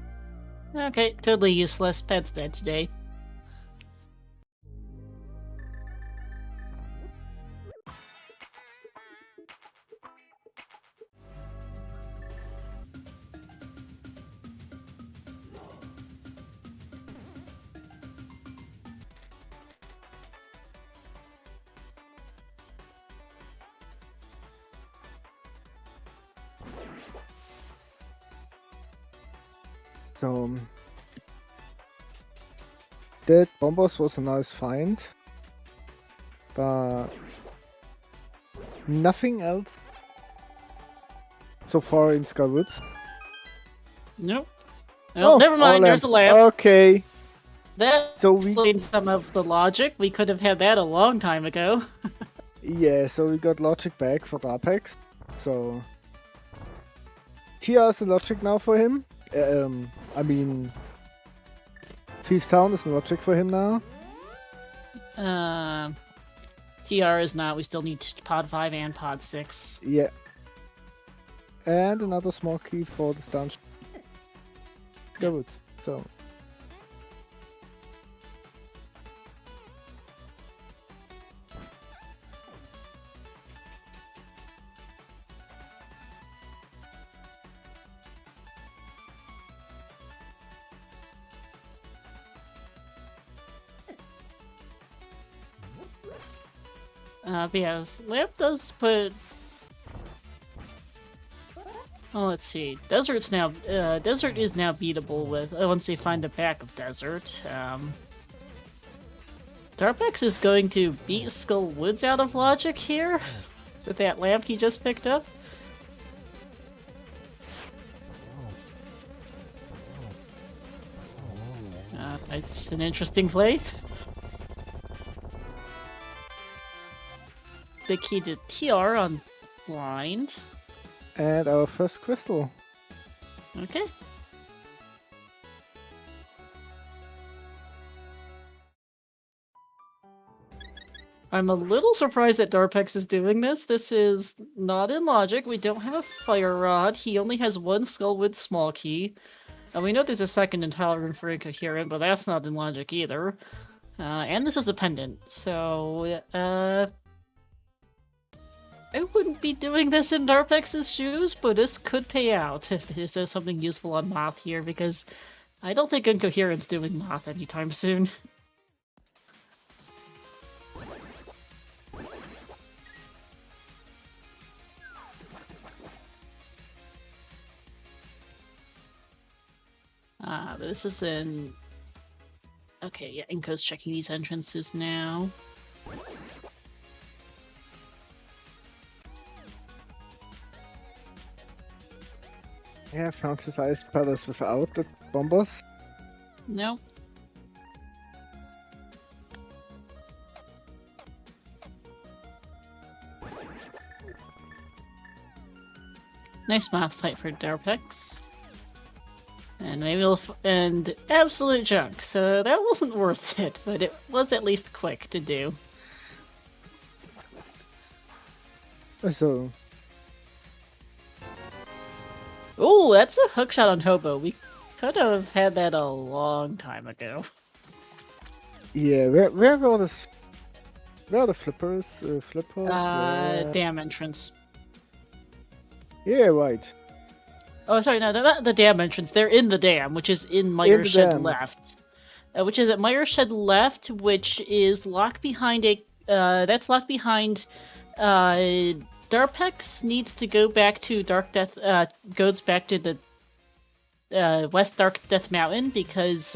Okay, totally useless. Pet's dead today. So that bombers was a nice find, but nothing else so far in Skywoods. Nope. Oh, never mind, there's a lamp. Okay. That So we explains some of the logic. We could have had that a long time ago. Yeah, so we got logic back for Darpex. So TR is a logic now for him. I mean, Thieves Town is a logic for him now. TR is not. We still need pod 5 and pod 6. Yeah. And another small key for the dungeon. Skywoods. So But yeah, Lamp does put... Oh, let's see. Desert is now beatable with once they find the back of Desert. Darpex is going to beat Skull Woods out of logic here with that lamp he just picked up. It's an interesting play. Big key to TR on blind. And our first crystal. Okay. I'm a little surprised that Darpex is doing this. This is not in logic. We don't have a fire rod. He only has one Skullwood small key. And we know there's a second intolerant for incoherent, but that's not in logic either. And this is a pendant, so I wouldn't be doing this in Darpex's shoes, but this could pay out if there's something useful on Moth here, because I don't think Incoherent's doing Moth anytime soon. But this is in... Okay, yeah, Inco's checking these entrances now. Yeah, found his ice palace without the bombers. No. Nice math fight for Darpex. And maybe we'll and absolute junk, so that wasn't worth it, but it was at least quick to do. So... Ooh, that's a hookshot on Hobo. We could have had that a long time ago. Yeah, where were the flippers? Dam entrance. Yeah, right. Oh, sorry, no, they're not the dam entrance. They're in the dam, which is in Meyer's Shed left. Which is at Meyer's Shed left, which is locked behind a... that's locked behind... Darpex needs to go back to Dark Death... goes back to the... West Dark Death Mountain, because,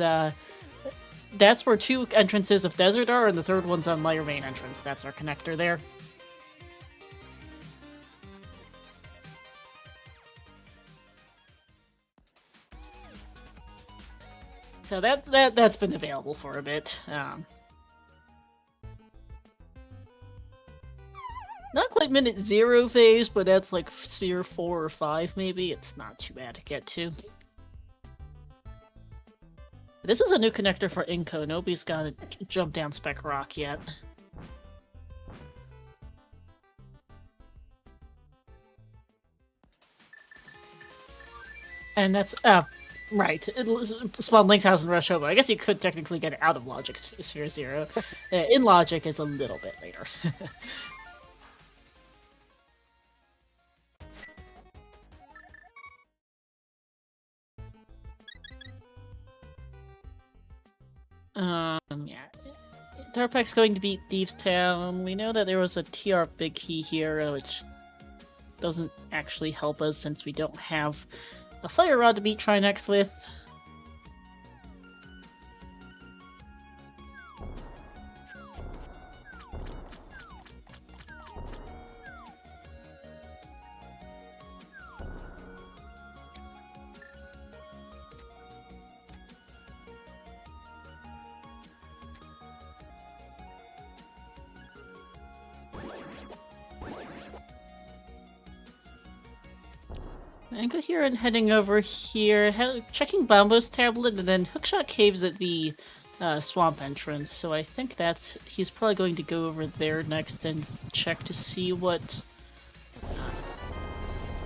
that's where two entrances of Desert are, and the third one's on Meyer main entrance. That's our connector there. So that's been available for a bit. Not quite minute 0 phase, but that's like sphere 4 or 5 maybe. It's not too bad to get to. This is a new connector for Inco. Nobody's got to jump down Spec Rock yet. And that's right. Spawn Link's House in Rush Hobo. I guess you could technically get it out of Logic Sphere 0. In Logic is a little bit later. Yeah. Darpex going to beat Thieves Town. We know that there was a TR big key here, which doesn't actually help us since we don't have a Fire Rod to beat Trinex with. Incoherent heading over here, checking Bombo's tablet, and then Hookshot Caves at the swamp entrance. So I think he's probably going to go over there next and check to see what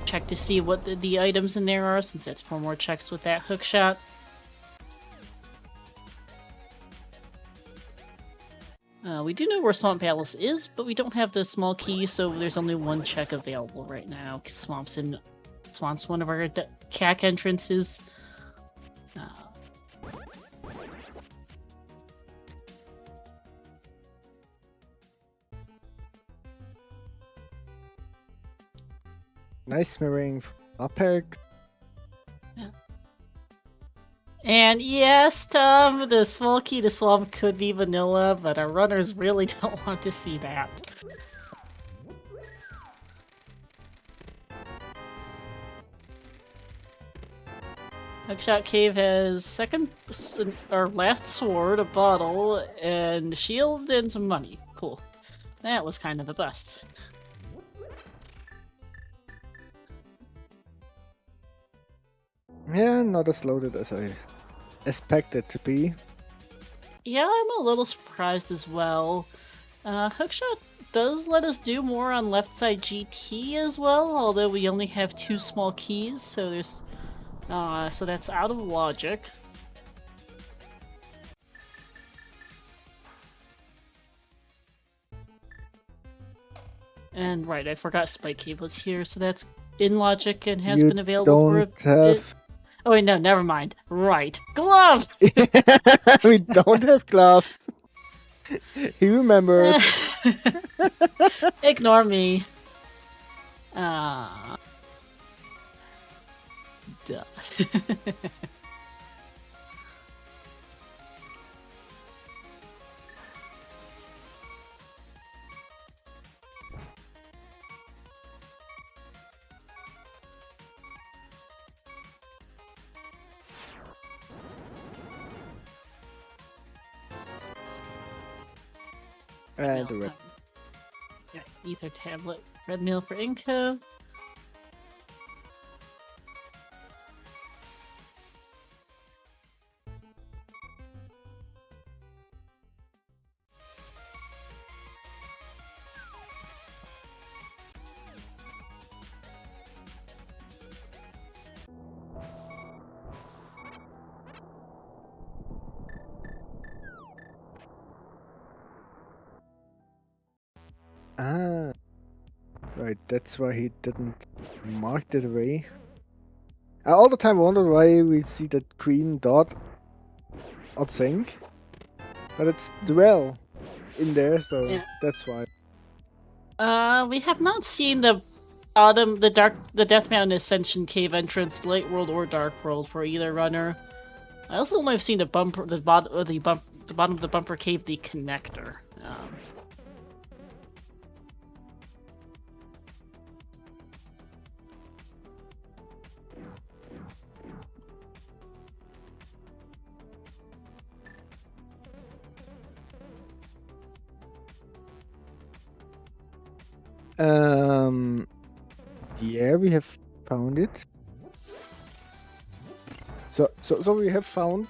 the items in there are, since that's 4 more checks with that Hookshot. We do know where Swamp Palace is, but we don't have the small key, so there's only 1 check available right now. Swamp's one of our CAC entrances. Nice mirroring from Darpex. And yes, Tom, the small key to swamp could be vanilla, but our runners really don't want to see that. Hookshot Cave has last sword, a bottle, and shield, and some money. Cool. That was kind of a bust. Yeah, not as loaded as I expected to be. Yeah, I'm a little surprised as well. Hookshot does let us do more on left side GT as well, although we only have 2 small keys, so there's so that's out of logic. And right, I forgot Spike Cave was here, so that's in logic and has been available for a bit. Oh wait, no, never mind. Right. Gloves! We don't have gloves. He remembered. Ignore me. Duh. And the red. Yeah, ether tablet. Red meal for Inco. Ah, right. That's why he didn't mark it away. I all the time wondered why we see that green dot on sync, but it's dwell in there, so Yeah. that's why. We have not seen the Death Mountain Ascension Cave entrance, Light World or Dark World for either runner. I also only have seen the bottom of the bumper cave, the connector. Yeah, we have found it. So we have found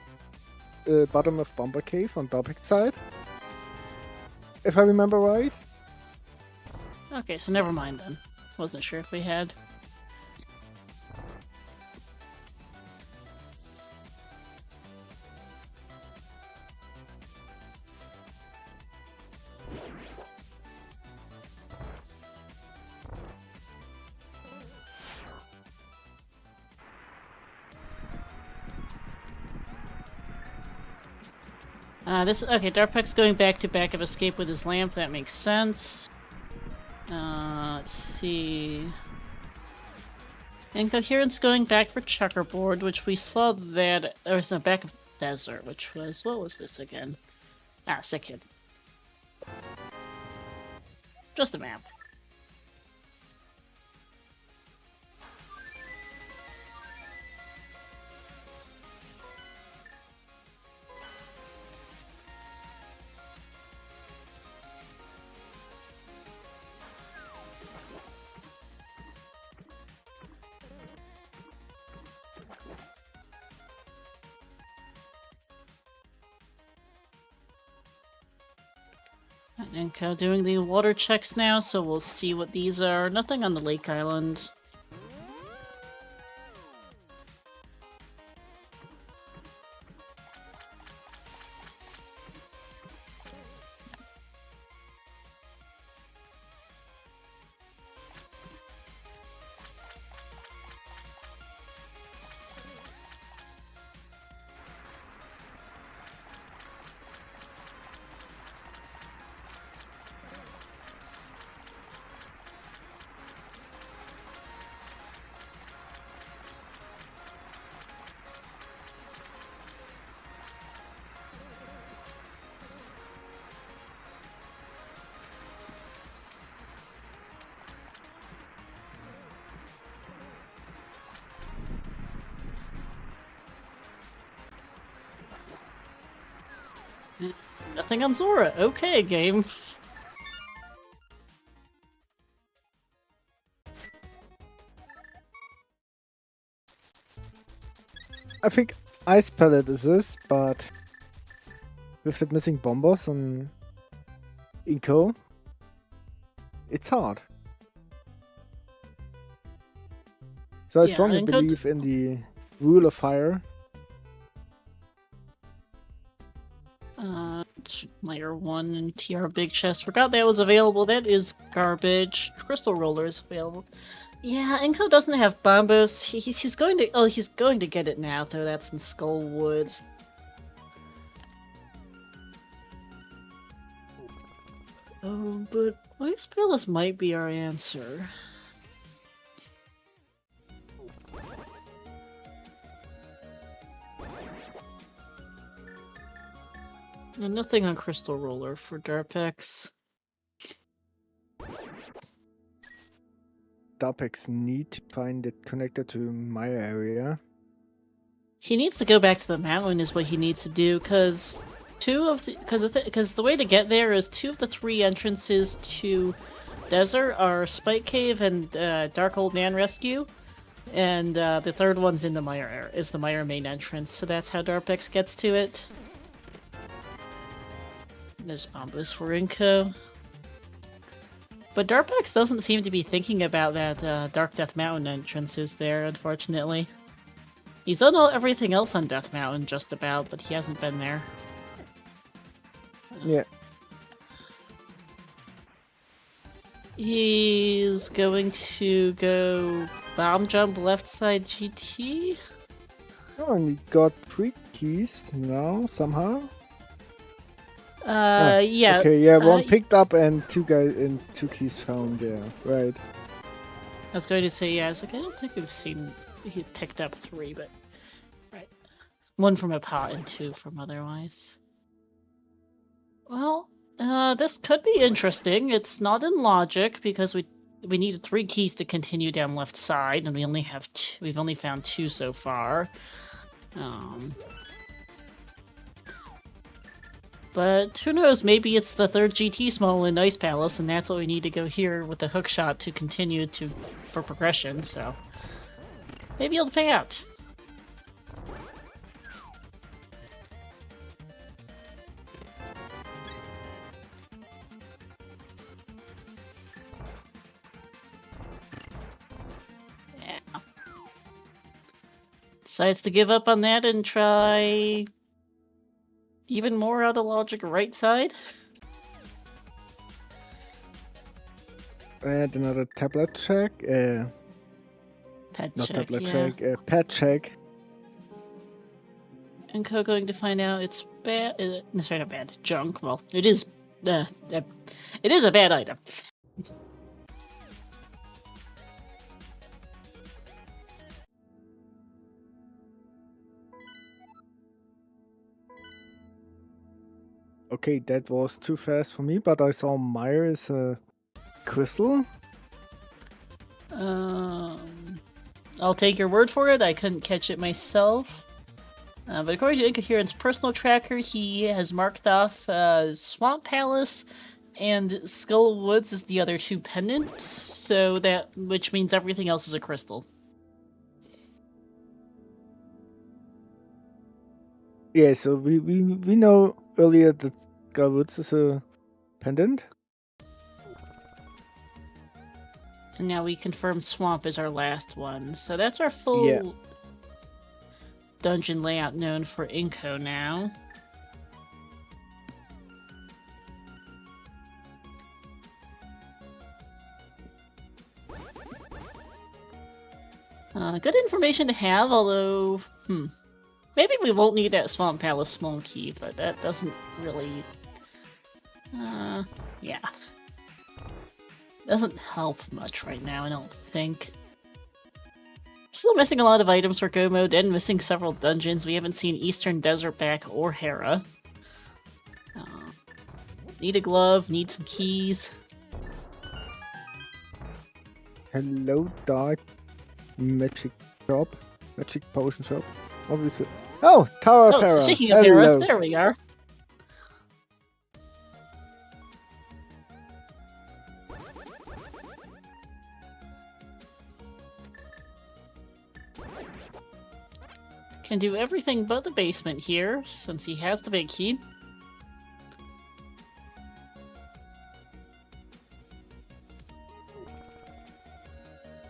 the bottom of Bumper Cave on Darpex side, if I remember right. Okay, so never mind then. Wasn't sure if we had. Okay, Darpex going back to back of escape with his lamp, that makes sense. Let's see. Incoherence going back for checkerboard, which we saw that, or no, back of desert, which was, what was this again? Ah, sick kid. Just a map. And Inco doing the water checks now, so we'll see what these are. Nothing on the lake island. Nothing on Zora. Okay, game. I think Ice Palette is this, but with the missing bombers on Inco, it's hard. So I Yeah, strongly Inco believe in the rule of fire. Layer 1 and TR Big Chest. Forgot that was available. That is garbage. Crystal Roller is available. Yeah, Inco doesn't have Bombos. He's going to... Oh, he's going to get it now, though. That's in Skull Woods. Oh, but Ice Palace might be our answer. And nothing on Crystal Roller for Darpex. Darpex need to find it connected to my area. He needs to go back to the mountain is what he needs to do, because the way to get there is 2 of the 3 entrances to Desert are Spike Cave and Dark Old Man Rescue, and the 3rd one's in the Mire is the Mire main entrance, so that's how Darpex gets to it. There's Bombos for Inco. But Darpex doesn't seem to be thinking about that Dark Death Mountain entrance is there, unfortunately. He's done everything else on Death Mountain, just about, but he hasn't been there. Yeah. He's going to go bomb jump left side GT. Oh, and he got 3 keys now, somehow. Yeah. Okay, yeah, 1 picked up and 2 keys found, yeah, right. I was going to say, yeah, I was like, I don't think we've seen he picked up 3, but... Right. 1 from a pot and 2 from otherwise. Well, this could be interesting. It's not in logic, because we needed 3 keys to continue down left side, and we only have we've only found 2 so far. But who knows, maybe it's the 3rd GT small in Ice Palace, and that's what we need to go here with the hook shot to continue for progression, so... Maybe it'll pay out. Yeah. Decides to give up on that and try... even more out of logic right side? And another tablet check. Pet Not check, tablet yeah. check, pet check. Inco going to find out it's bad. Sorry, not bad. Junk. Well, it is. It is a bad item. Okay, that was too fast for me, but I saw Mire is a crystal. I'll take your word for it. I couldn't catch it myself. But according to Incoherent's personal tracker, he has marked off Swamp Palace and Skull Woods as the other 2 pendants, so which means everything else is a crystal. Yeah, so we know earlier that Skull Woods is a pendant. And now we confirm Swamp is our last one. So that's our full dungeon layout known for Inco now. Good information to have, although, maybe we won't need that Swamp Palace small key, but that doesn't really... yeah. Doesn't help much right now, I don't think. Still missing a lot of items for Go Mode and missing several dungeons. We haven't seen Eastern Desert back or Hera. Need a glove, need some keys. Hello, Dark Magic Shop. Magic Potion Shop. Obviously. Oh, Tower of Hera. Speaking of Hello. Hera, there we are. can do everything but the basement here, since he has the big key.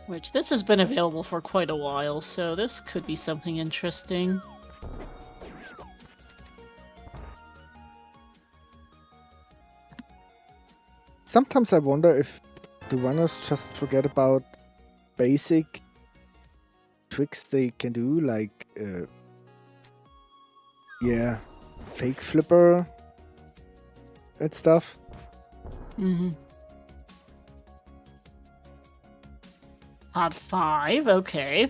Which, this has been available for quite a while, so this could be something interesting. Sometimes I wonder if the runners just forget about basic tricks they can do, like, yeah, fake flipper and stuff. Mm-hmm. Pod 5, okay.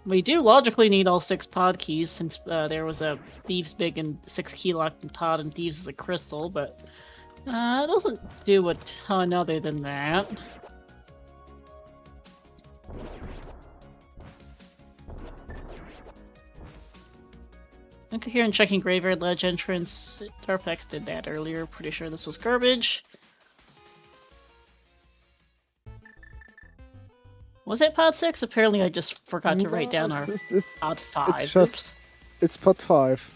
We do logically need all 6 pod keys, since there was a Thieves Big and 6 key locked in pod, and Thieves is a crystal, but it doesn't do a ton other than that. Incoherent checking graveyard ledge entrance. Darpex did that earlier. Pretty sure this was garbage. Was it pod 6? Apparently I just forgot to write down our pod 5. It's just, it's pod 5.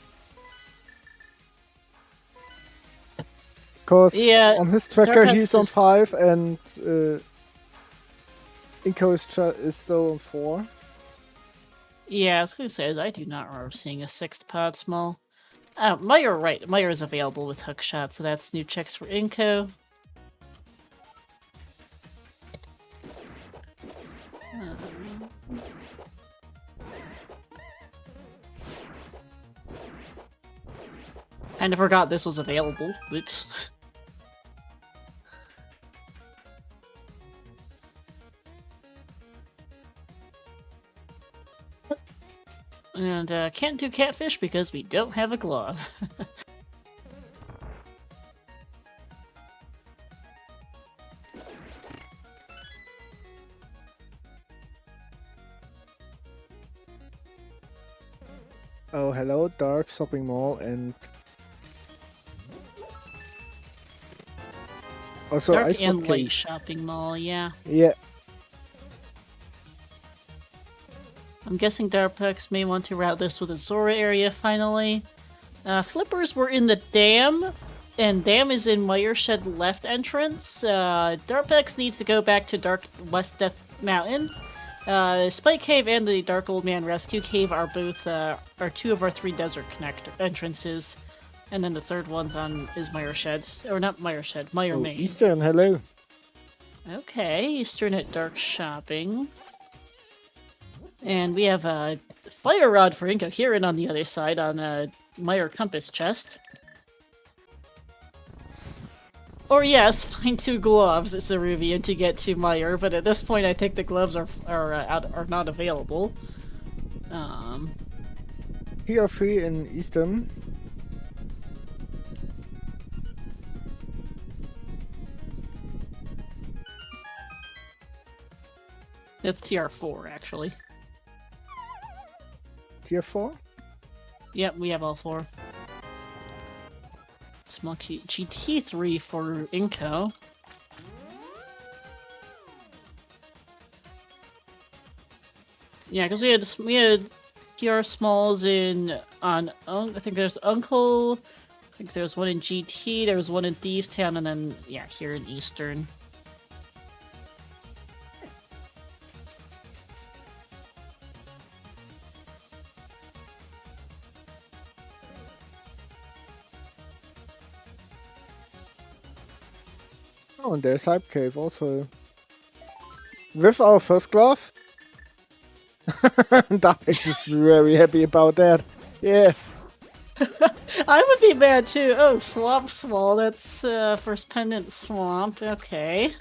Because on his tracker Darpex he's on 5 and Inco is still on 4. Yeah, I was going to say, I do not remember seeing a 6th pod small. Oh, Meyer, right. Meyer is available with hookshot, so that's new checks for Inco. Kinda forgot this was available. Oops. And can't do catfish because we don't have a glove. Oh, hello, Dark Shopping Mall, and also Dark and Light Shopping Mall, yeah. Yeah. I'm guessing Darpex may want to route this with a Zora area finally. Flippers were in the Dam, and Dam is in Meyershed left entrance. Darpex needs to go back to Dark West Death Mountain. Spike Cave and the Dark Old Man Rescue Cave are both are 2 of our 3 desert entrances, and then the third one's is Meyershed, or not Meyershed, Meyer Main. Eastern, hello. Okay, Eastern at Dark Shopping. And we have a Fire Rod for Incoherent on the other side on a Meyer Compass chest. Or yes, find 2 gloves, it's a Rubian to get to Meyer, but at this point I think the gloves are not available. Here are 3 in Eastern. That's TR4 actually. Tier 4? Yep, we have all 4. Small key GT3 for Inco. Yeah, because we had TR smalls in I think there's Uncle. I think there's one in GT. There was one in Thieves Town, and then yeah, here in Eastern. Oh, and there's Hype Cave also. With our first glove. Darpex is very happy about that. Yeah. I would be mad too. Oh, Swamp Small, that's first pendant Swamp, okay.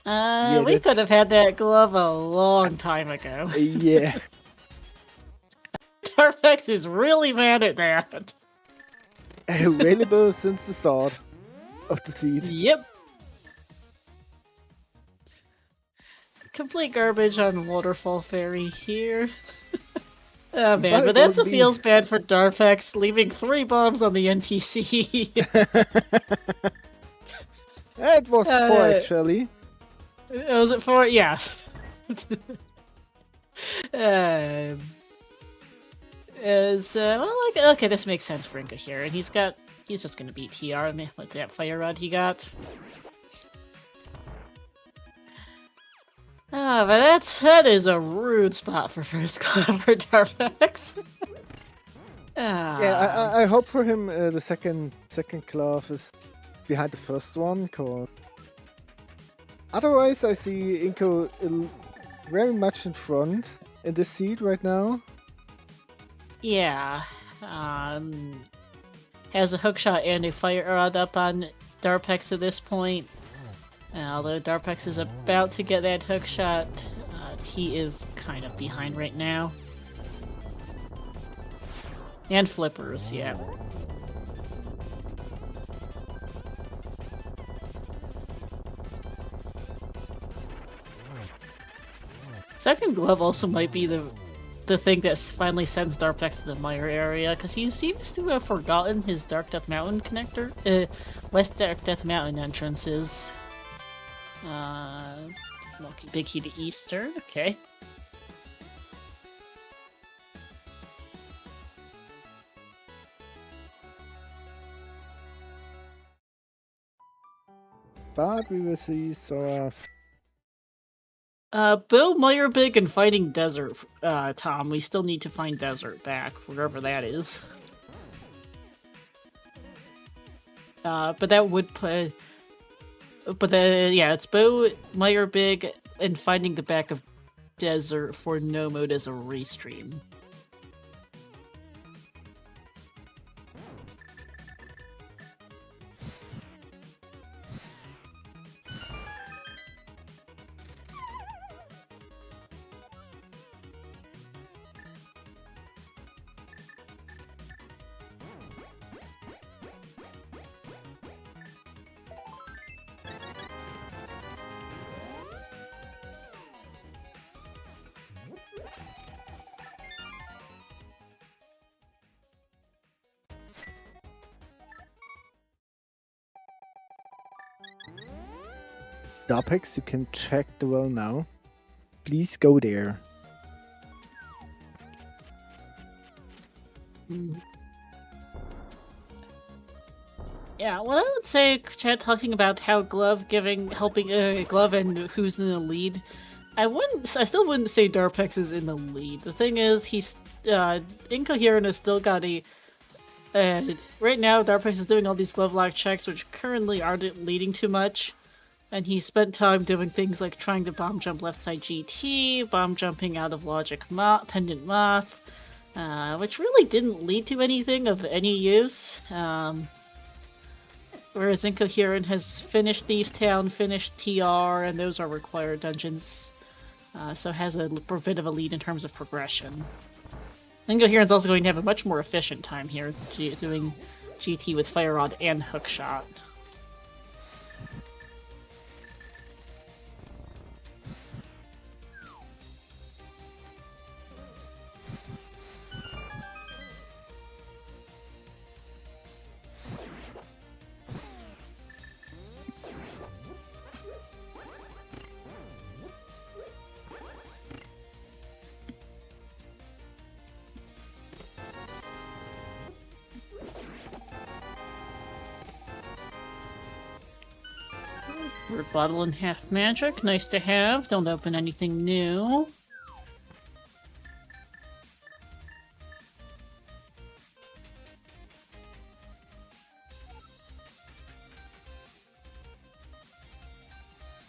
Yeah, we could have had that glove a long time ago. Yeah. Darpex is really mad at that. Available since the start of the seed. Yep. Complete garbage on Waterfall Ferry here. Oh man, but that's what feels bad for Darpex, leaving 3 bombs on the NPC. It was 4 actually. Was it 4? Yeah. Well, like, okay, this makes sense for Incoherent. He's just gonna beat TR with that fire rod he got. Ah, but that is a rude spot for first clap for Darpex. Yeah, I hope for him the second glove is behind the first one, cause otherwise I see Inko very much in front in this seat right now. Yeah, has a hookshot and a fire rod up on Darpex at this point. Although Darpex is about to get that hookshot, he is kind of behind right now. And flippers, yeah. Second glove also might be the thing that finally sends Darpex to the mire area, because he seems to have forgotten his Dark Death Mountain connector, West Dark Death Mountain entrances. Big key to Eastern, okay. But we will see Sora. Bill Meyerbeek and Fighting Desert, Tom. We still need to find Desert back, wherever that is. But that would put... yeah, it's Bo, Meyerbeek, and finding the back of Desert for no mode as a restream. Darpex, you can check the well now. Please go there. Yeah, what I would say, Chad, talking about how helping Glove and who's in the lead, I still wouldn't say Darpex is in the lead. The thing is, he's Incoherent has still got a. Right now, Darpex is doing all these glove lock checks, which currently aren't leading too much. And he spent time doing things like trying to bomb jump left side GT, bomb jumping out of Logic Pendant Moth, which really didn't lead to anything of any use. Whereas Incoherent has finished Thieves Town, finished TR, and those are required dungeons, so has a bit of a lead in terms of progression. Incoherent's also going to have a much more efficient time here, doing GT with Fire Rod and Hookshot. Word bottle and half magic, nice to have. Don't open anything new.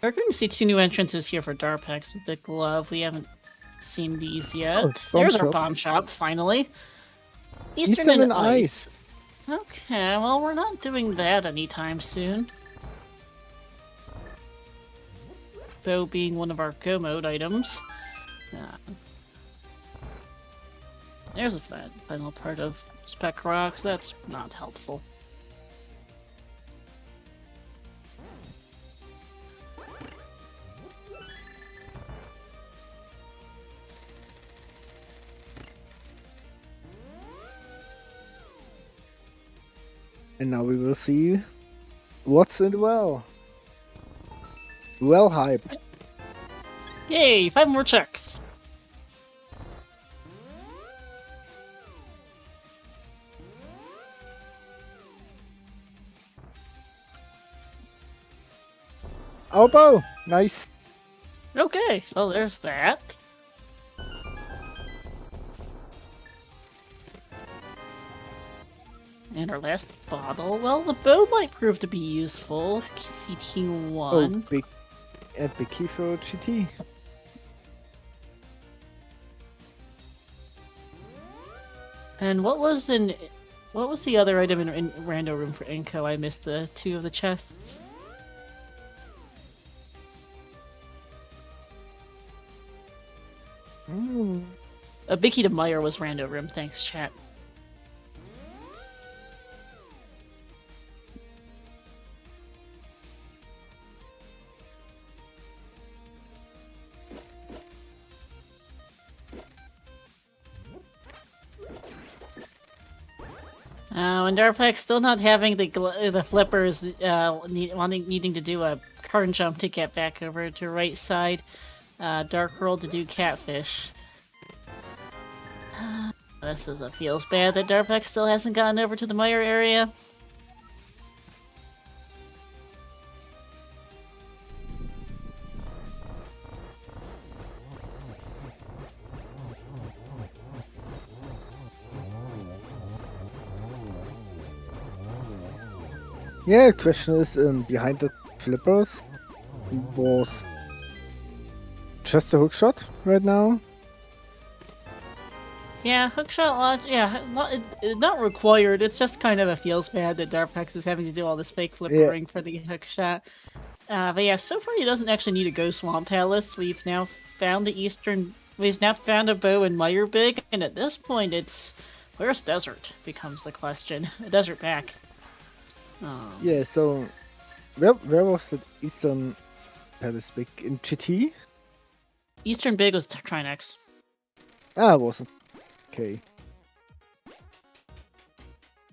We're going to see 2 new entrances here for Darpex with the glove. We haven't seen these yet. Oh, there's shop. Our bomb shop, finally. Eastern and Ice. Okay, well, we're not doing that anytime soon. Though being one of our go mode items. There's a final part of Spec Rocks. That's not helpful. And now we will see what's in the well. Well hype. Yay, 5 more checks. Our bow! Nice. Okay, well, there's that. And our last bottle. Well, the bow might prove to be useful. CT1. Oh, big key for GT. And what was the other item in rando room for Inco? I missed the 2 of the chests. A big key to Meyer was rando room. Thanks, chat. And Darpex still not having the flippers, needing to do a card jump to get back over to right side. Dark World to do catfish. This feels bad that Darpex still hasn't gotten over to the Meyer area. Yeah, question is, behind the flippers was just a hookshot right now. Yeah, hookshot not required. It's just kind of a feels bad that Darpex is having to do all this fake flippering for the hookshot. But yeah, so far he doesn't actually need to go Swamp Palace. We've now found a bow in Meyer Big, and at this point it's where's Desert becomes the question. Desert back. Yeah, so where was the Eastern Palace Big? In GT? Eastern Big was Trinex. Ah, it wasn't. Okay.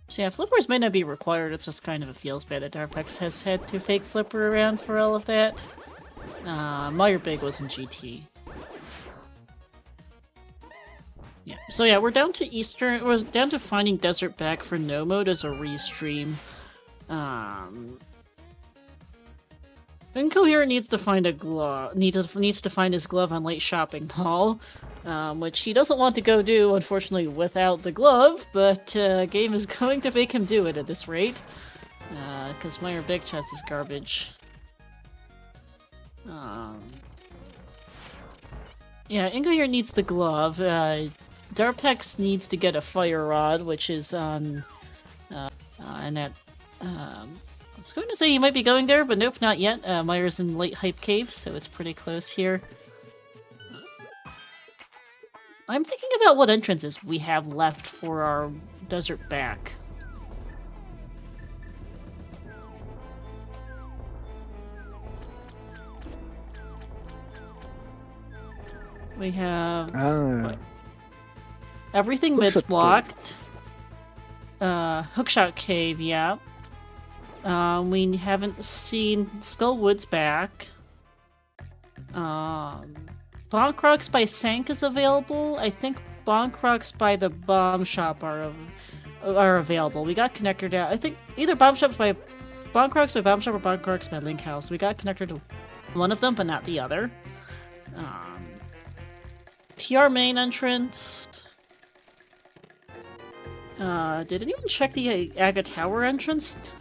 So yeah, flippers may not be required, it's just kind of a feels bad that Darpex has had to fake flipper around for all of that. Meyer Big was in GT. Yeah, so yeah, we're down to finding Desert back for no mode as a restream. Incoherent needs to find a glove. Needs to find his glove on Late Shopping Mall, which he doesn't want to go do, unfortunately, without the glove. But game is going to make him do it at this rate, because Meyer Big Chest is garbage. Yeah, Incoherent needs the glove. Darpex needs to get a fire rod, which is on, and that. I was going to say he might be going there, but nope, not yet. Meyer's in Late Hype Cave, so it's pretty close here. I'm thinking about what entrances we have left for our desert back. We have everything mid's blocked. Hookshot Cave, yeah. We haven't seen Skullwood's back. Bonkrocks by Sank is available. I think Bonkrocks by the Bomb Shop are available. We got connected out. I think either Bonkrocks by Bomb Shop or Bonkrocks by Link House. We got connected to one of them, but not the other. TR main entrance. Did anyone check the Aga Tower entrance?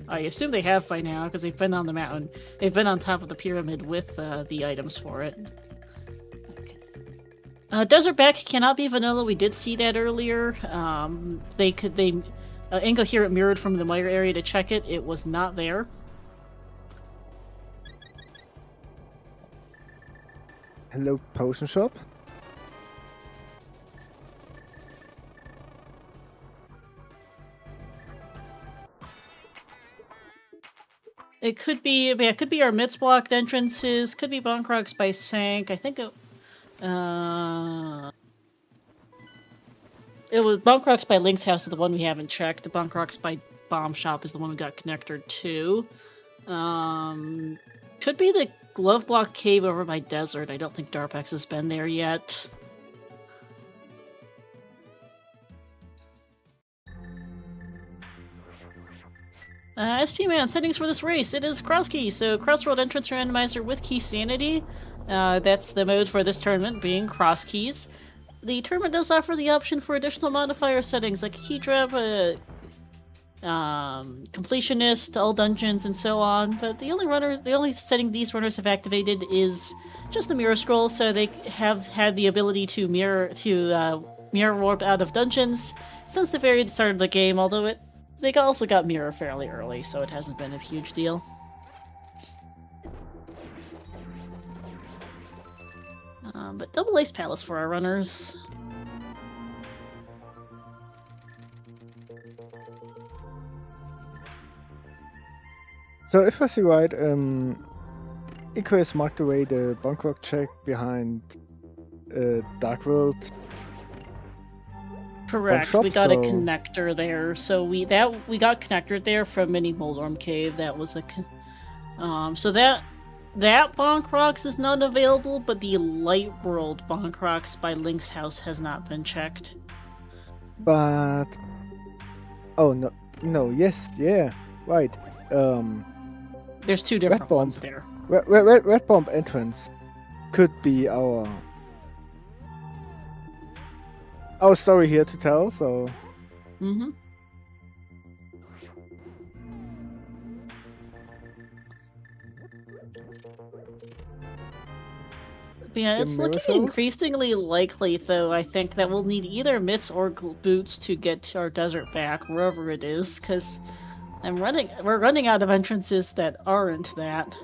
I assume they have by now, because they've been on the mountain. They've been on top of the pyramid with the items for it. Okay. Desert Back cannot be vanilla. We did see that earlier. Incoherent mirrored from the Meyer area to check it. It was not there. Hello, Potion Shop. It could be our midst blocked entrances. Could be Bonkrocks by Sank. I think it was Bonkrocks by Link's House is the one we haven't checked. Bonkrocks by Bomb Shop is the one we got connected to. Could be the Glove Block Cave over by Desert. I don't think Darpex has been there yet. SP-Man, settings for this race. It is Crosskeys, so Crossroad Entrance Randomizer with Key Sanity. That's the mode for this tournament, being Crosskeys. The tournament does offer the option for additional modifier settings, like a key drop, completionist, all dungeons, and so on. But the only setting these runners have activated is just the mirror scroll, so they have had the ability to mirror warp out of dungeons since the very start of the game. Although they also got mirror fairly early, so it hasn't been a huge deal. But double Ace Palace for our runners. So if I see right, Ico has marked away the Bangkok check behind Dark World. Correct. Shop, we got a connector there, so we got connector there from Mini Moldorm Cave. That was so that Bonk Rocks is not available, but the Light World Bonk Rocks by Link's house has not been checked. But oh no, yes, yeah, right. There's two different ones there. Red Bomb entrance could be our story here to tell, so... Mm-hmm. Yeah, it's looking increasingly likely, though, I think, that we'll need either mitts or boots to get our desert back, wherever it is, because we're running out of entrances that aren't that.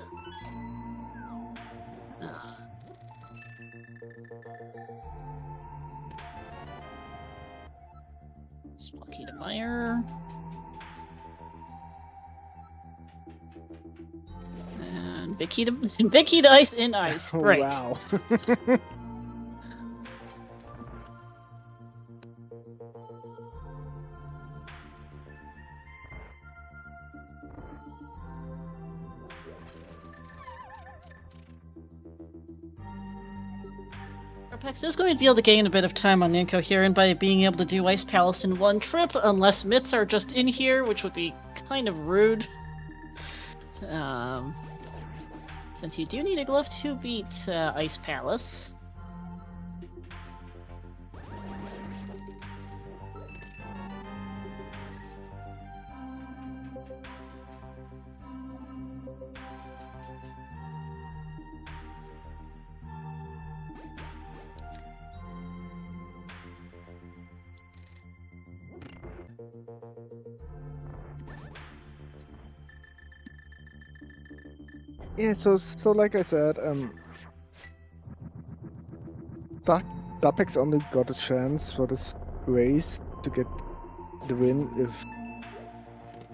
Lucky to Meyer. And big key to ice in ice. Right. Wow. Darpex is going to be able to gain a bit of time on Incoherent by being able to do Ice Palace in one trip, unless mitts are just in here, which would be kind of rude. Since you do need a glove to beat Ice Palace. Yeah, so like I said, Darpex only got a chance for this race to get the win if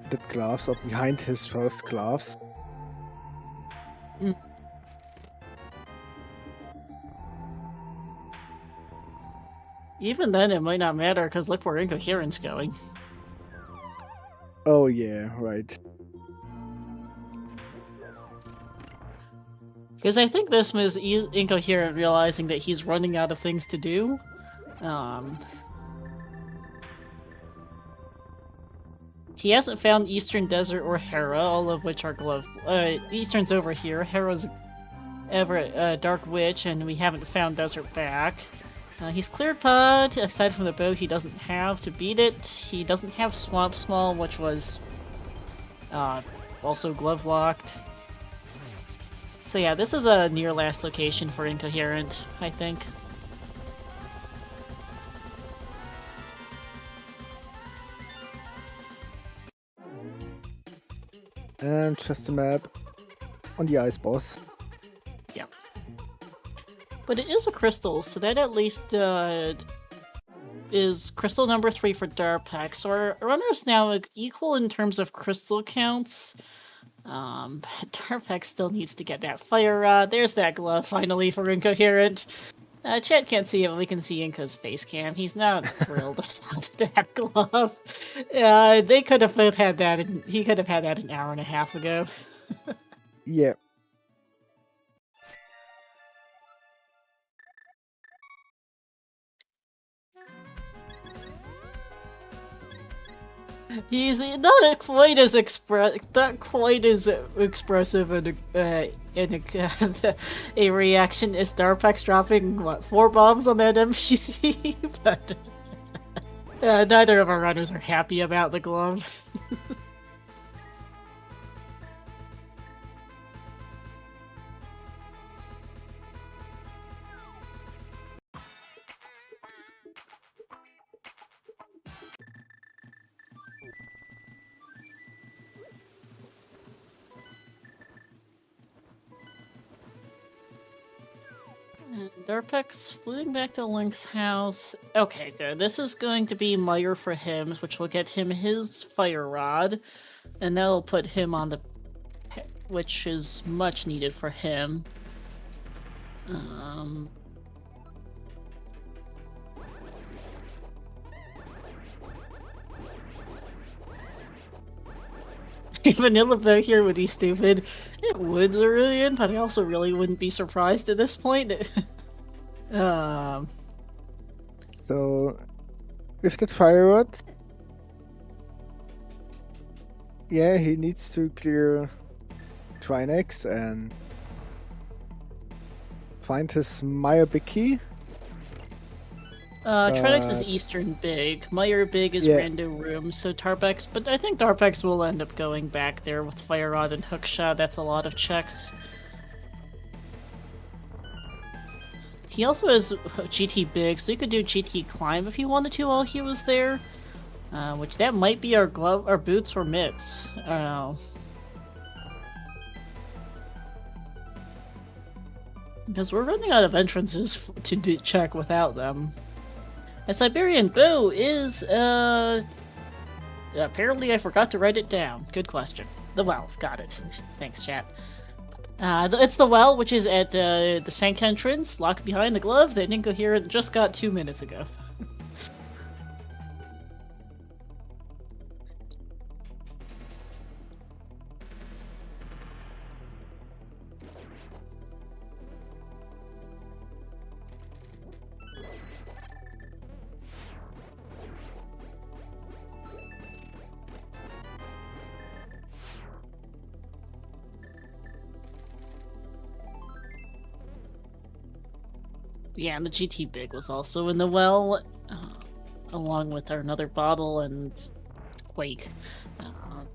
the gloves are behind his first gloves. Even then, it might not matter, because look where Incoherent's going. Oh yeah, right. Because I think this was Incoherent realizing that he's running out of things to do. He hasn't found Eastern Desert or Hera, all of which are Eastern's over here. Hera's Dark Witch, and we haven't found Desert back. He's cleared Pod. Aside from the bow, he doesn't have to beat it. He doesn't have Swamp Small, which was also glove locked. So yeah, this is a near last location for Incoherent, I think. And just a map on the ice boss. Yeah. But it is a crystal, so that at least is crystal number 3 for Darpex. So our runners now equal in terms of crystal counts. But Darpex still needs to get that fire rod. There's that glove finally for Incoherent. Chat can't see it, but we can see Inco's face cam. He's not thrilled about that glove. They could have had that. He could have had that an hour and a half ago. Yeah. He's not quite as expressive in a reaction as Darpex dropping what 4 bombs on that NPC, but neither of our runners are happy about the glove. Darpex fleeing back to Link's house. Okay, good. This is going to be Meyer for him, which will get him his fire rod, and that'll put him on the, which is much needed for him. Vanilla Bear here would be stupid. It would, Cerulean, but I also really wouldn't be surprised at this point. So, with that fire rod, yeah, he needs to clear Trinex and find his Meyer big key. Trinex is Eastern Big. Meyer Big is Rando Room, so Darpex, but I think Darpex will end up going back there with Fire Rod and Hookshot. That's a lot of checks. He also has GT Big, so he could do GT Climb if he wanted to while he was there. Which that might be our glove, our boots or mitts. I don't know. Because we're running out of entrances to check without them. A Siberian Bow is, apparently I forgot to write it down. Good question. The well, got it. Thanks, chat. It's the well, which is at the Sank entrance, locked behind the glove that Incoherent just got 2 minutes ago. Yeah, and the GT Big was also in the well, along with another bottle and Quake.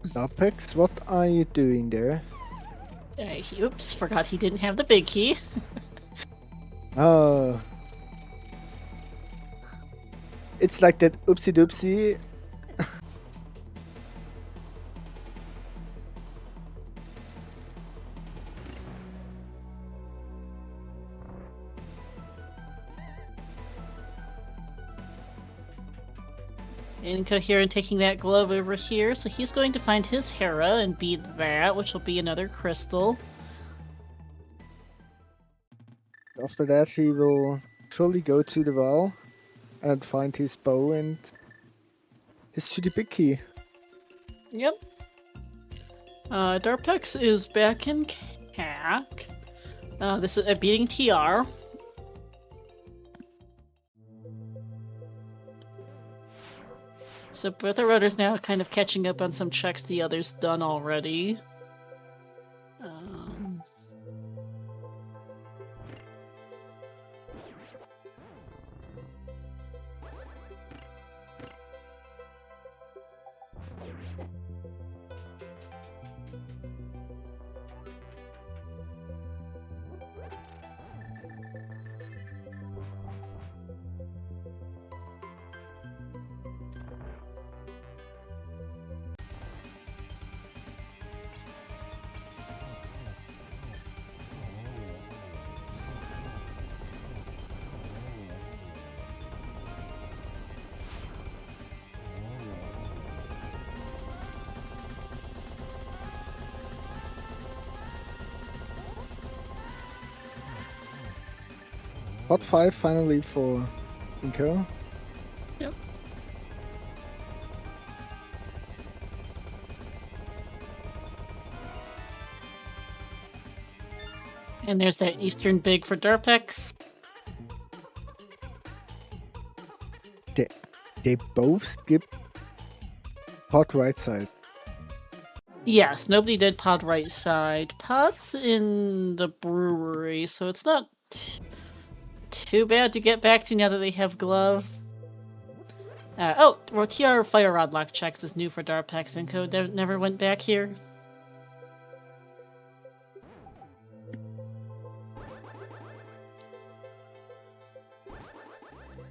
Darpex, what are you doing there? Oops, forgot he didn't have the big key. Oh. It's like that oopsie doopsie. Incoherent taking that glove over here, so he's going to find his Hera and beat that, which will be another crystal. After that, he will surely go to the well and find his bow and his shitty big key. Yep. Darpex is back in CAC. This is beating TR. So both our runners now kind of catching up on some checks the others done already. Hot 5 finally for Inco. Yep. And there's that Eastern Big for Darpex. They both skip Pot right side. Yes, nobody did pod right side. Pod's in the brewery, so it's not too bad to get back to now that they have glove. Oh, well, TR Fire Rod Lock checks is new for Darpex and Code never went back here.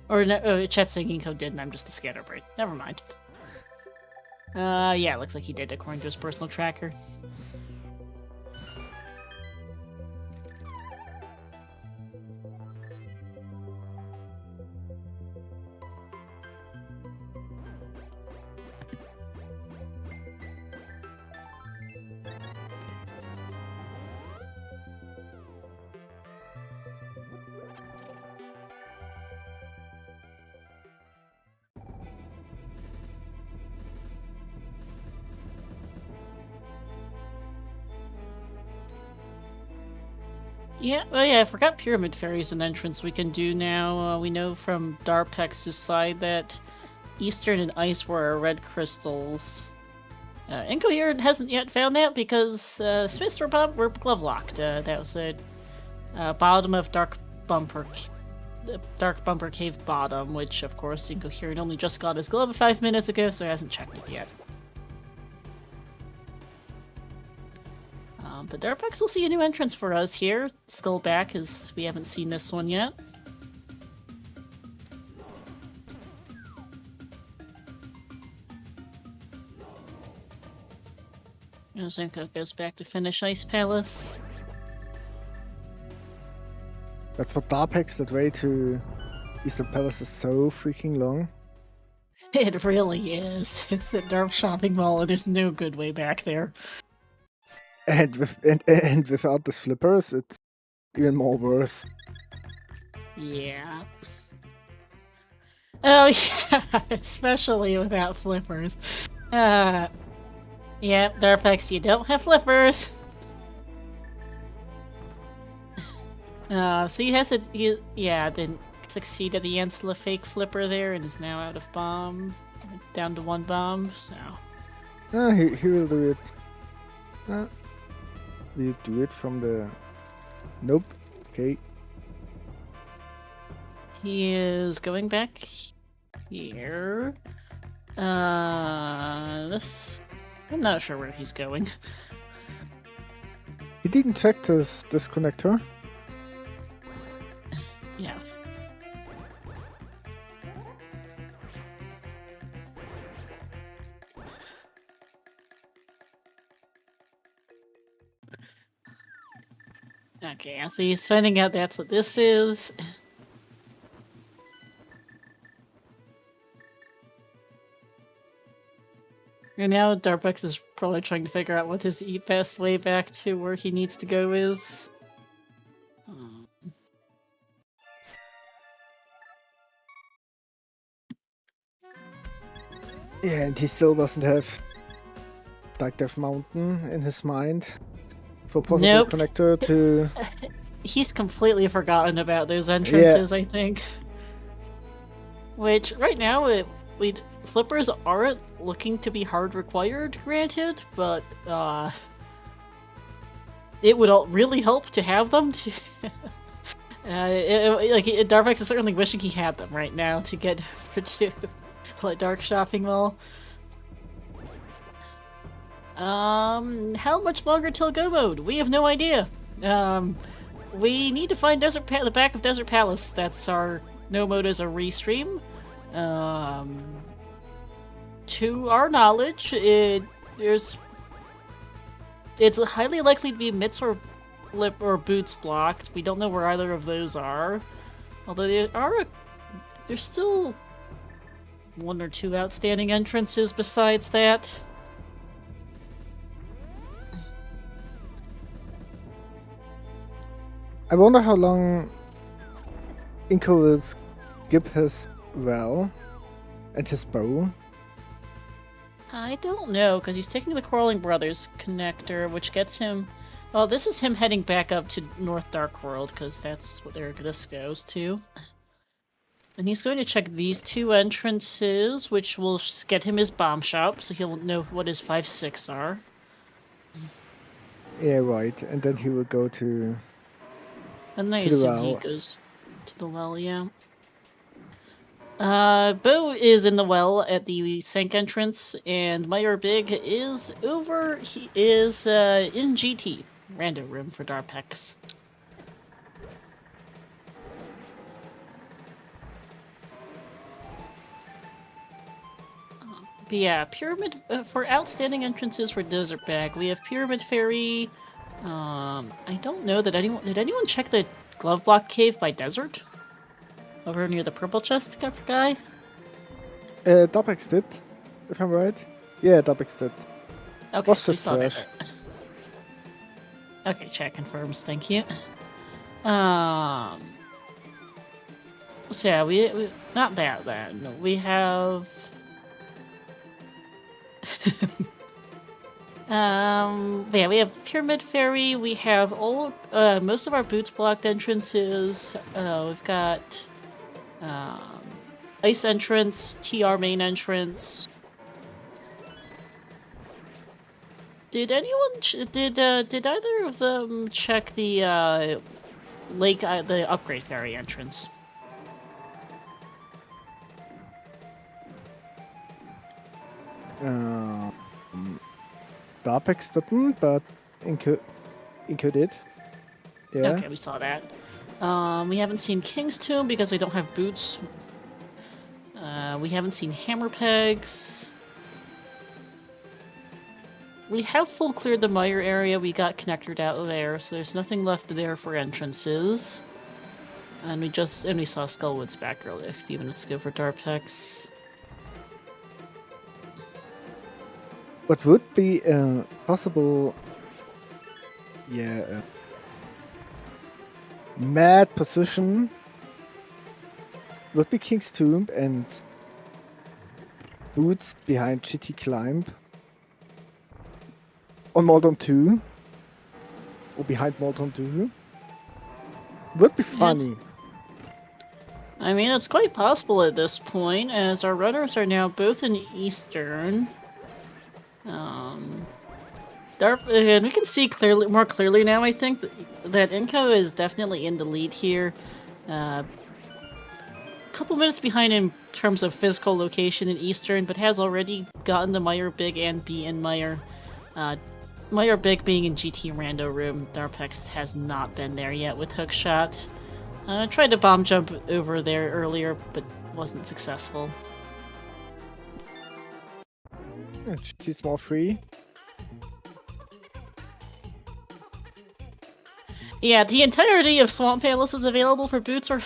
Or no, oh, chat saying Inco did, and I'm just a scatterbrain. Never mind. Yeah, looks like he did according to his personal tracker. Yeah, well, yeah, I forgot Pyramid Fairy's an entrance we can do now. We know from Darpex's side that Eastern and Icewear are red crystals. Incoherent hasn't yet found that because Smiths were glove locked. That was the bottom of Dark Bumper Cave bottom, which of course Incoherent only just got his glove 5 minutes ago, so he hasn't checked it yet. But Darpex will see a new entrance for us here. Skullback, as we haven't seen this one yet. Zenko goes back to finish Ice Palace. But for Darpex, that way to Eastern Palace is so freaking long. It really is. It's at Darp Shopping Mall, and there's no good way back there. And without the flippers, it's even more worse. Yeah. Oh yeah, especially without flippers. Yeah, Darpex, you don't have flippers. So he has didn't succeed at the Ansela fake flipper there, and is now out of bomb, down to 1 bomb. So. He will do it. Will you do it from the... Nope. Okay. He is going back here. This... I'm not sure where he's going. He didn't check this connector. Yeah. Okay, so he's finding out that's what this is. And now Darpex is probably trying to figure out what his best way back to where he needs to go is. Yeah, and he still doesn't have Dark Death Mountain in his mind for possible connector to... He's completely forgotten about those entrances, yeah. I think. Which, right now, flippers aren't looking to be hard required, granted, but it would really help to have them. Darpex is certainly wishing he had them right now to get to Dark Shopping Mall. How much longer till go mode? We have no idea. We need to find the back of Desert Palace. That's our no mode as a restream. To our knowledge, it's highly likely to be Mitts or Boots blocked. We don't know where either of those are. Although there's still 1 or 2 outstanding entrances besides that. I wonder how long Inco will skip his well and his bow. I don't know, because he's taking the Quarreling Brothers connector, which gets him... Well, this is him heading back up to North Dark World, because that's where this goes to. And he's going to check these 2 entrances, which will get him his bomb shop, so he'll know what his 5, 6 are. Yeah, right. And then he will go to And I the assume he well. goes to the well, yeah. Bo is in the well at the sink entrance, and Meyer Big is over. He is in GT rando room for Darpex. But yeah, Pyramid for outstanding entrances for Desert Bag. We have Pyramid Fairy. I don't know that anyone did anyone check the Glove Block Cave by Desert over near the purple chest guy. Darpex did, if I'm right. Yeah, Darpex did. Okay, Was so we just saw trash. that. Okay, chat confirms. Thank you. So yeah, we not that then. We have yeah, we have Pyramid Fairy, we have all most of our boots blocked entrances. We've got Ice entrance, TR main entrance. Did anyone did either of them check the lake the upgrade ferry entrance? Darpex didn't, but Inco did. Yeah. Okay, we saw that. We haven't seen King's Tomb because we don't have boots. We haven't seen Hammer Pegs. We have full cleared the mire area. We got connectored out there, so there's nothing left there for entrances. And we saw Skullwoods back earlier a few minutes ago for Darpex. What would be possible? Yeah. Mad position would be King's Tomb and boots behind GT Climb on Moldon 2 or behind Moldon 2. Would be funny. I mean, it's quite possible at this point, as our runners are now both in Eastern. And we can see more clearly now, I think, that Inco is definitely in the lead here. A couple minutes behind in terms of physical location in Eastern, but has already gotten the Meyer Big and B in Meyer. Meyer Big being in GT Rando Room. Darpex has not been there yet with Hookshot. Tried to bomb jump over there earlier, but wasn't successful. GT small free. Yeah, the entirety of Swamp Palace is available for boots or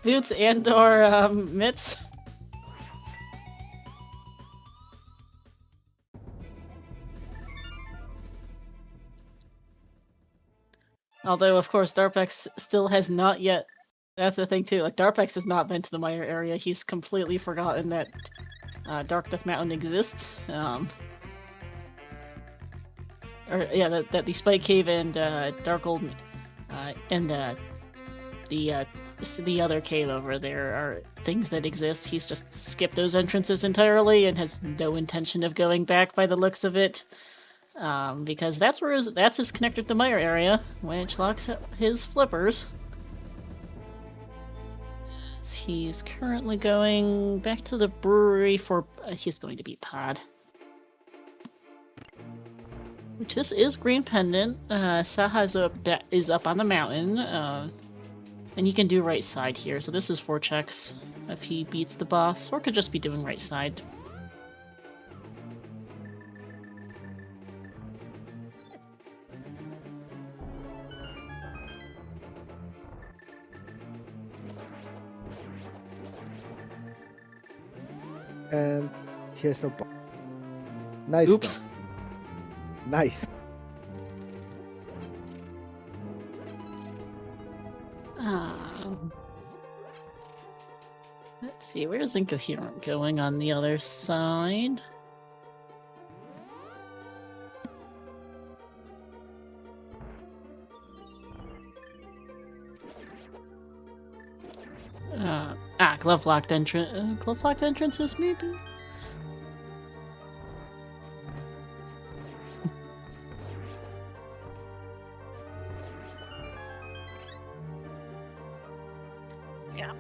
boots and/or mitts. Although, of course, Darpex still has not yet. That's the thing too. Like Darpex has not been to the Mire area. He's completely forgotten that Dark Death Mountain exists. That the Spike Cave and Dark Gold and the other cave over there are things that exist. He's just skipped those entrances entirely and has no intention of going back by the looks of it. Because that's his connector to the Mire area, which locks up his flippers. As he's currently going back to the brewery for he's going to beat Pod. Which this is Green Pendant. Saha is up on the mountain, and you can do right side here. So this is 4 checks if he beats the boss, or could just be doing right side. And he has no bomb. Nice. Oops. Stuff. Nice. Let's see, where's Incoherent going on the other side? Glove-locked entrance. Glove-locked entrances, maybe? Yeah.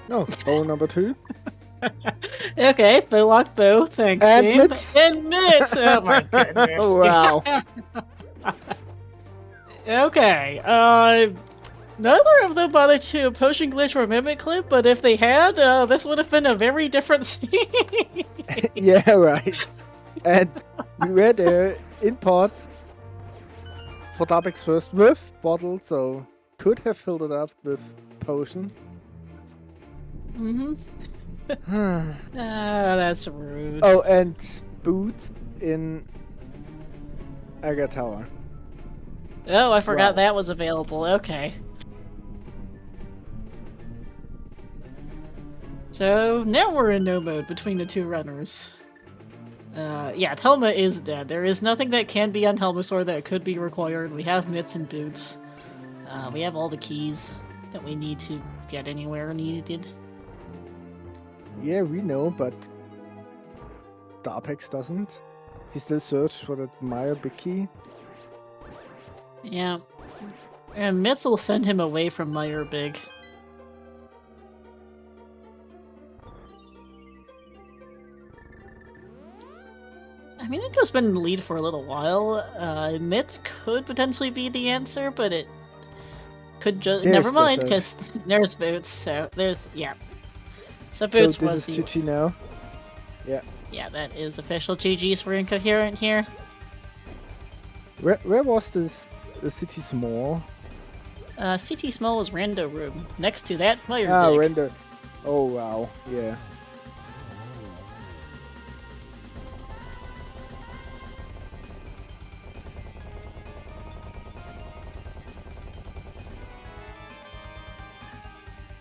No, bow number 2. Okay, bow locked bow. Thanks, And game. mitts. And mitts. Oh my goodness. Wow. Okay. Neither of them bothered to potion glitch or mimic clip, but if they had, this would have been a very different scene. Yeah, right. And we were there in pot for Darpex first with bottle, so could have filled it up with potion. Mm-hmm. That's rude. Oh, and boots in Aga Tower. Oh, I forgot Wow. that was available. Okay. So now we're in no mode between the two runners. Yeah, Telma is dead. There is nothing that can be on Helmasaur that could be required. We have mitts and boots. We have all the keys that we need to get anywhere needed. Yeah, we know, but Darpex doesn't. He still searched for that Maya big key. Yeah. And mitts will send him away from Meyer Big. I mean, Inko's been in the lead for a little while. Mitts could potentially be the answer, but it could just... Never mind, because there's Boots, so there's... Yeah. So Boots so was this is GG now? Yeah. Yeah, that is official GG's for Incoherent here. Where was this... the city small? CT Small was Rando Room. Next to that, Meyer Ah, Big. Rando. Oh, wow. Yeah.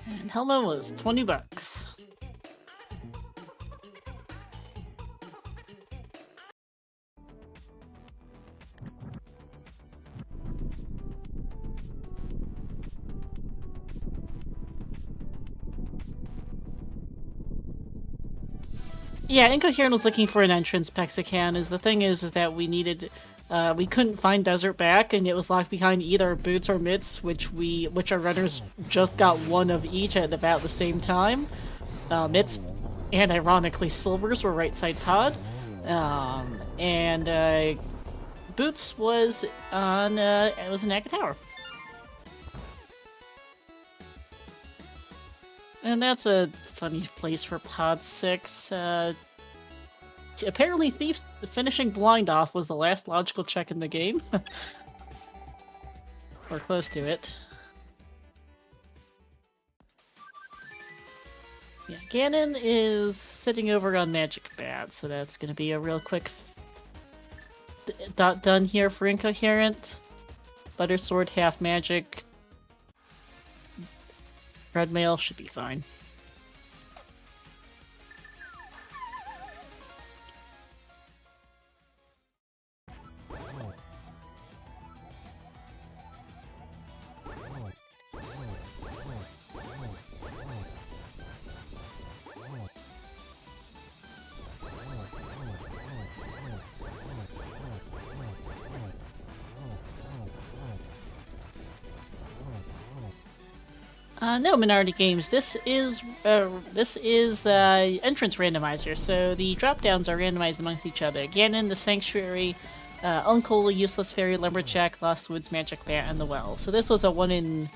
And Helma was $20. Yeah, Incoherent was looking for an entrance Pexican. The thing is that we needed... we couldn't find Desert back, and it was locked behind either Boots or Mitts, which our runners just got one of each at about the same time. Mitts and ironically Silvers were right side pod, and Boots was on it was in Aga Tower. And that's a funny place for Pod 6. Apparently Thief's finishing blind off was the last logical check in the game. Or close to it. Yeah, Ganon is sitting over on Magic Bat, so that's gonna be a real quick done here for Incoherent. Butter Sword, half magic. Red Mail should be fine. No, Minority Games. This is entrance randomizer. So the drop downs are randomized amongst each other. Ganon, the Sanctuary, Uncle, Useless Fairy, Lumberjack, Lost Woods, Magic Bat, and the Well. So this was a 1 in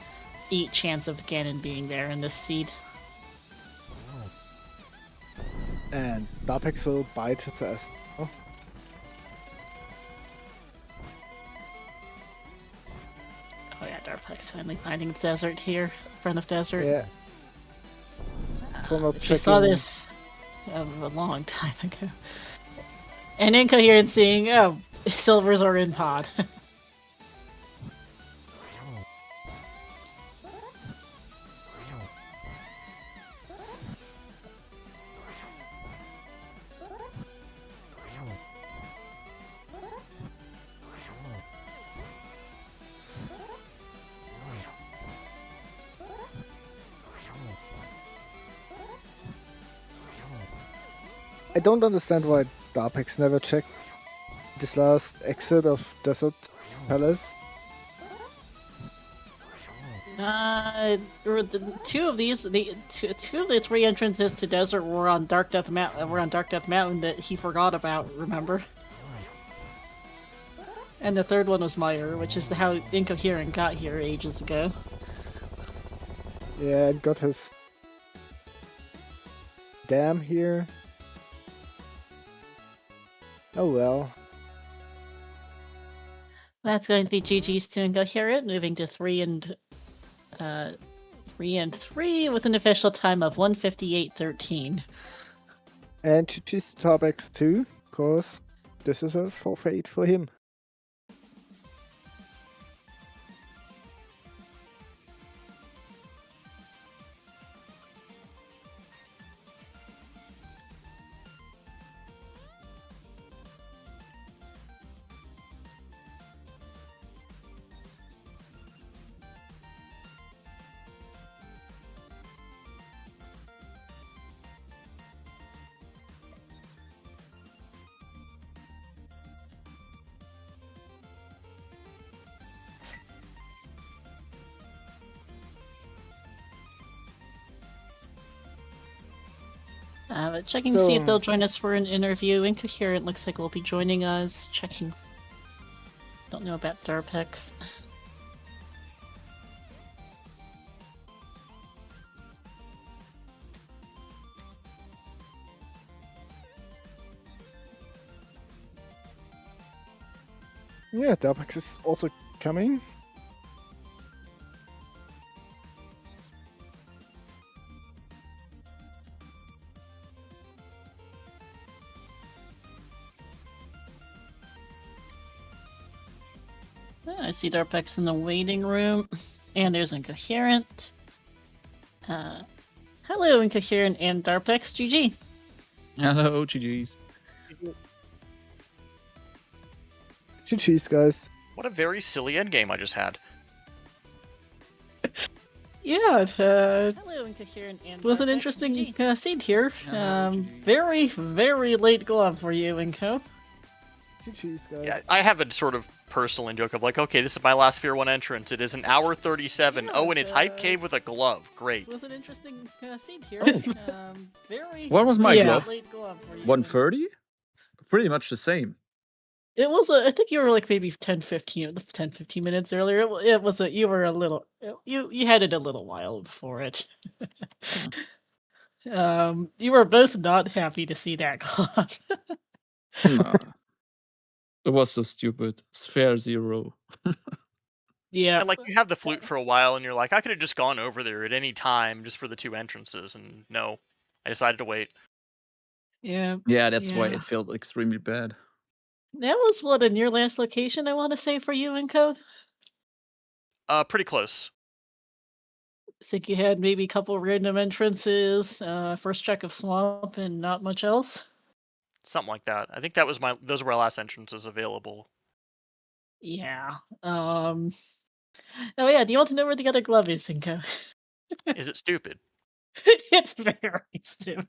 8 chance of Ganon being there in this seed. And Darpex will bite its ass. Oh. Oh yeah, Darpex finally finding the desert here, front of desert. Yeah. She saw this a long time ago. And Incoherent seeing, oh, Silvers are in pod. I don't understand why Darpex never checked this last exit of Desert Palace. Two of the three entrances to Desert were on Dark Death Mountain that he forgot about. Remember? And the third one was Mire, which is how Incoherent got here ages ago. Yeah, and got his dam here. Oh well. That's going to be GG's to Incoherent, moving to 3 and 3 with an official time of 1:58:13. And GG's to Darpex too, cause this is a forfeit for him. But checking to see if they'll join us for an interview. Incoherent looks like will be joining us. Checking. Don't know about Darpex. Yeah, Darpex is also coming. I see Darpex in the waiting room, and there's Incoherent. Hello, Incoherent and Darpex. GG. Hello, GG's. GG's, guys. What a very silly endgame I just had. Yeah, hello, Incoherent and was an interesting seed here. Very, very late glove for you, Inco. GG's, guys. Yeah, I have a sort of personal joke of like, okay, this is my last Sphere 1 entrance. It is an hour 37. Yeah, oh, and it's Hype Cave with a glove. Great. Was an interesting seed here. Very. What was my glove? Late glove for you. 130? Pretty much the same. It was I think you were like maybe 10-15 minutes earlier. It was you were a little you had it a little while before it. You were both not happy to see that glove. Nah. It was so stupid. Sphere 0. Yeah. And like you have the flute for a while and you're like, I could have just gone over there at any time just for the 2 entrances, and no. I decided to wait. Yeah. Yeah, that's why it felt extremely bad. That was what in your last location I want to say for you, Encode? Pretty close. I think you had maybe a couple random entrances, first check of swamp, and not much else. Something like that. I think that was those were my last entrances available. Yeah. Oh yeah, do you want to know where the other glove is, Inco? Is it stupid? It's very stupid.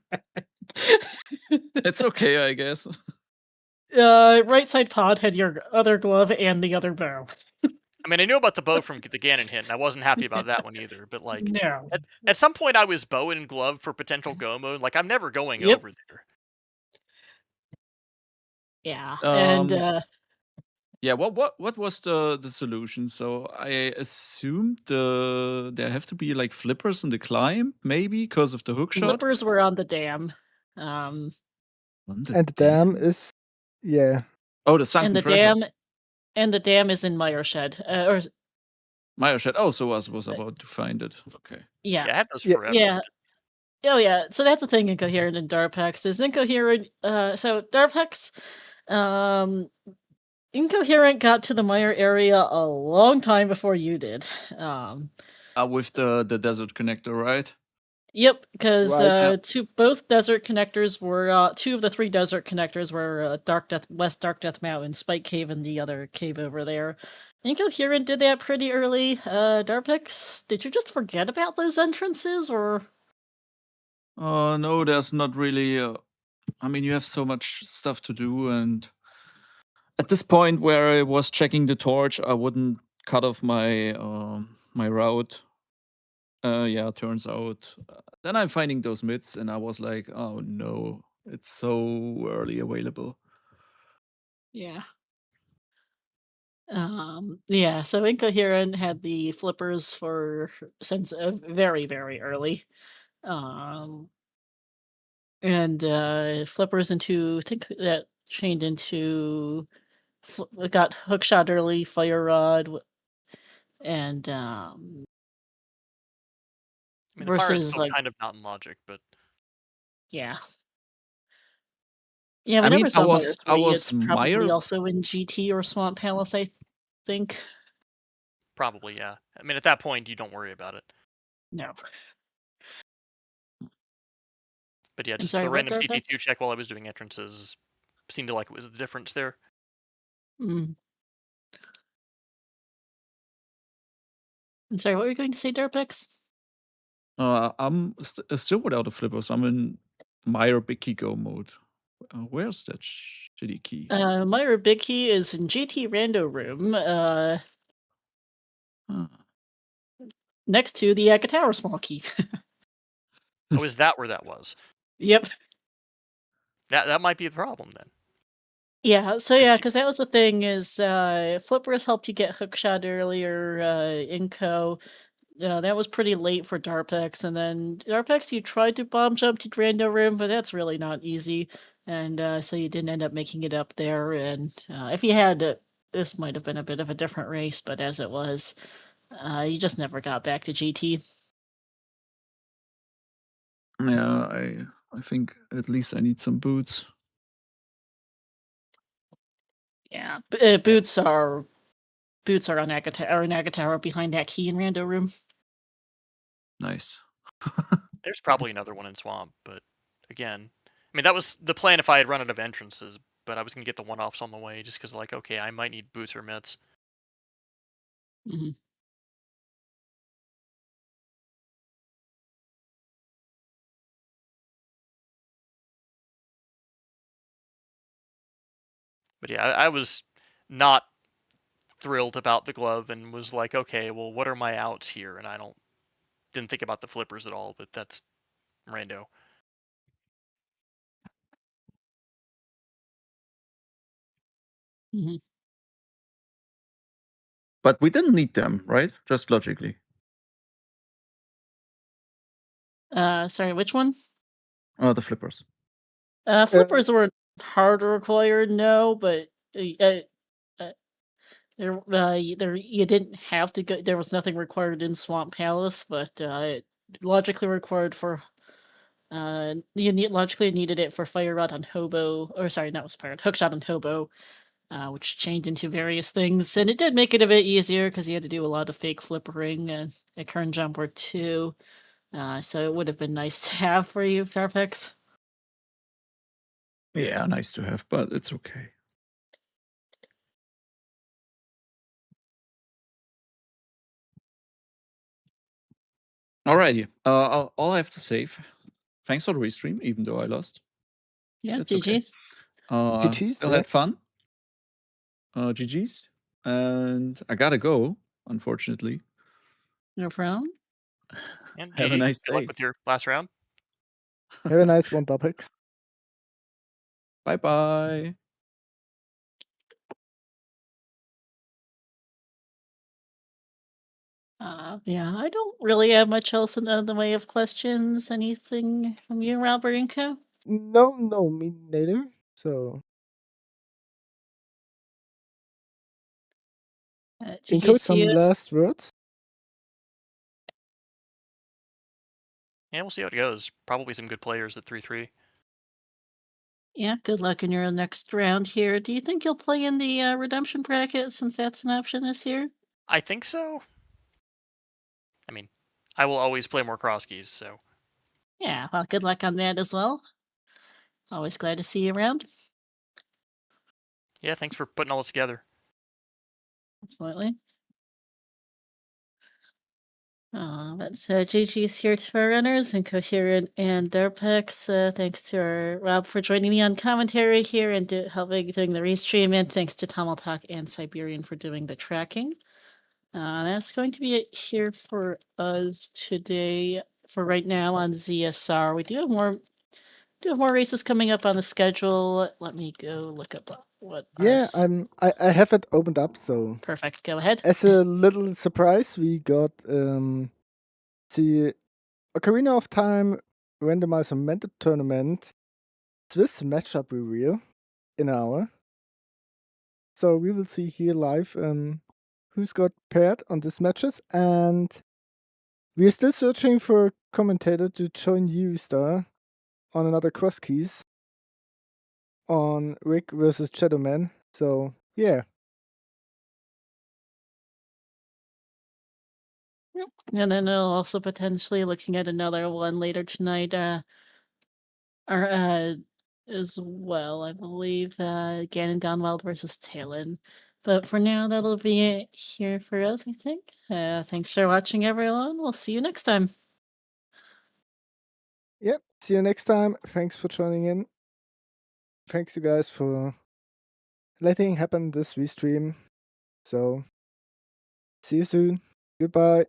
It's okay, I guess. Right side pod had your other glove and the other bow. I mean, I knew about the bow from the Ganon hint, and I wasn't happy about that one either. But like, No. at some point, I was bow and glove for potential go mode. Like, I'm never going over there. Yeah, and yeah, what was the solution? So I assumed there have to be like flippers in the climb, maybe because of the hook shot. flippers were on the dam. And the dam is Oh, the sunken treasure. And the dam is in Mire Shed. Or Mire Shed. Oh, so I was about to find it. Okay. Yeah. I had those forever. Yeah. Oh yeah. So that's the thing, Incoherent and Darpex is Incoherent. So Darpex, Incoherent got to the Mire area a long time before you did. With the desert connector, right? Yep, because Right. both desert connectors were 2 of the 3 desert connectors were West Dark Death Mountain, Spike Cave, and the other cave over there. Incoherent did that pretty early. Darpex, did you just forget about those entrances, or? No, there's not really I mean, you have so much stuff to do, and at this point where I was checking the torch, I wouldn't cut off my my route. Yeah, turns out. Then I'm finding those mids, and I was like, oh no, it's so early available. Yeah. Yeah, so Incoherent had the flippers since very, very early. And flippers into, I think that chained into, got hookshot early, fire rod, and I mean, the fire is versus still like, kind of not in logic, but yeah. Yeah, we I mean, never saw Mire I 3. was It's probably Meyer. also in GT or Swamp Palace, I think. probably, yeah. I mean, at that point, you don't worry about it. No. But yeah, I'm just sorry, the what, random TT2 Darpex? check while I was doing entrances seemed to like it was the difference there. Mm. I'm sorry, what were you going to say, Darpex? I'm still without the flippers. I'm in Meyer Big Key Go mode. Where's that shitty key? Myra Big Key is in GT Rando Room, Huh. next to the Akatara Small Key. Oh, is that where that was? Yep. That might be the problem then. Yeah, so Is yeah, the- because that was the thing is, flippers helped you get hookshot earlier, Inco. That was pretty late for Darpex, and then Darpex, you tried to bomb jump to Rando Room, but that's really not easy, and so you didn't end up making it up there. And if you had, this might have been a bit of a different race, but as it was, you just never got back to GT. Yeah, I think at least I need some boots. Yeah, boots are on Agatara behind that key in Rando Room. Nice. There's probably another one in Swamp, but again, I mean, that was the plan if I had run out of entrances, but I was going to get the one-offs on the way just because, like, okay, I might need boots or mitts. Hmm. But yeah, I was not thrilled about the glove and was like, okay, well, what are my outs here? And didn't think about the flippers at all, but that's rando. Hmm. But we didn't need them, right? Just logically. Sorry, which one? The flippers. Flippers were hard required, no, but uh, there you didn't have to go. There was nothing required in Swamp Palace, but logically required for logically needed it for Fire Rod on Hobo, or sorry, not was Fire Rod, Hookshot on Hobo, which changed into various things, and it did make it a bit easier because you had to do a lot of fake flippering and a current jumper too. So it would have been nice to have for you, Darpex. Yeah, nice to have, but it's okay. Alrighty. All I have to say, thanks for the restream, even though I lost. Yeah, It's okay. GG's. GG's, Still yeah. had fun. GG's. And I gotta go, unfortunately. No problem. And Have a GG, nice good luck day. with your last round. Have a nice one, Darpex. Bye bye. Yeah, I don't really have much else in the way of questions. Anything from you, Robert Inco? No, me neither. So, Inco, GG's to some you. last words? Yeah, we'll see how it goes. Probably some good players at 3-3. Yeah, good luck in your next round here. Do you think you'll play in the redemption bracket since that's an option this year? I think so. I mean, I will always play more Crosskeys, so. Yeah, well, good luck on that as well. Always glad to see you around. Yeah, thanks for putting all this together. Absolutely. That's GG's here to our runners, Incoherent and Darpex. Thanks to our Rob for joining me on commentary here and helping doing the restream, and thanks to Tomaltalk and Siberian for doing the tracking. That's going to be it here for us today. For right now on ZSR, we do have more races coming up on the schedule. Let me go look up what. Yeah, I have it opened up. So Perfect. Go ahead. as a little surprise, we got the Ocarina of Time randomizer method tournament Swiss matchup reveal in an hour. So we will see here live who's got paired on these matches, and we're still searching for a commentator to join you, Star, on another Crosskeys on Rick versus Shadowman. So yeah. And then also potentially looking at another one later tonight, or as well, I believe Ganon Gonwald versus Talon. But for now, that'll be it here for us, I think. Thanks for watching, everyone. We'll see you next time. Yep. See you next time. Thanks for joining in. Thanks you guys for letting happen this restream. So see you soon. Goodbye.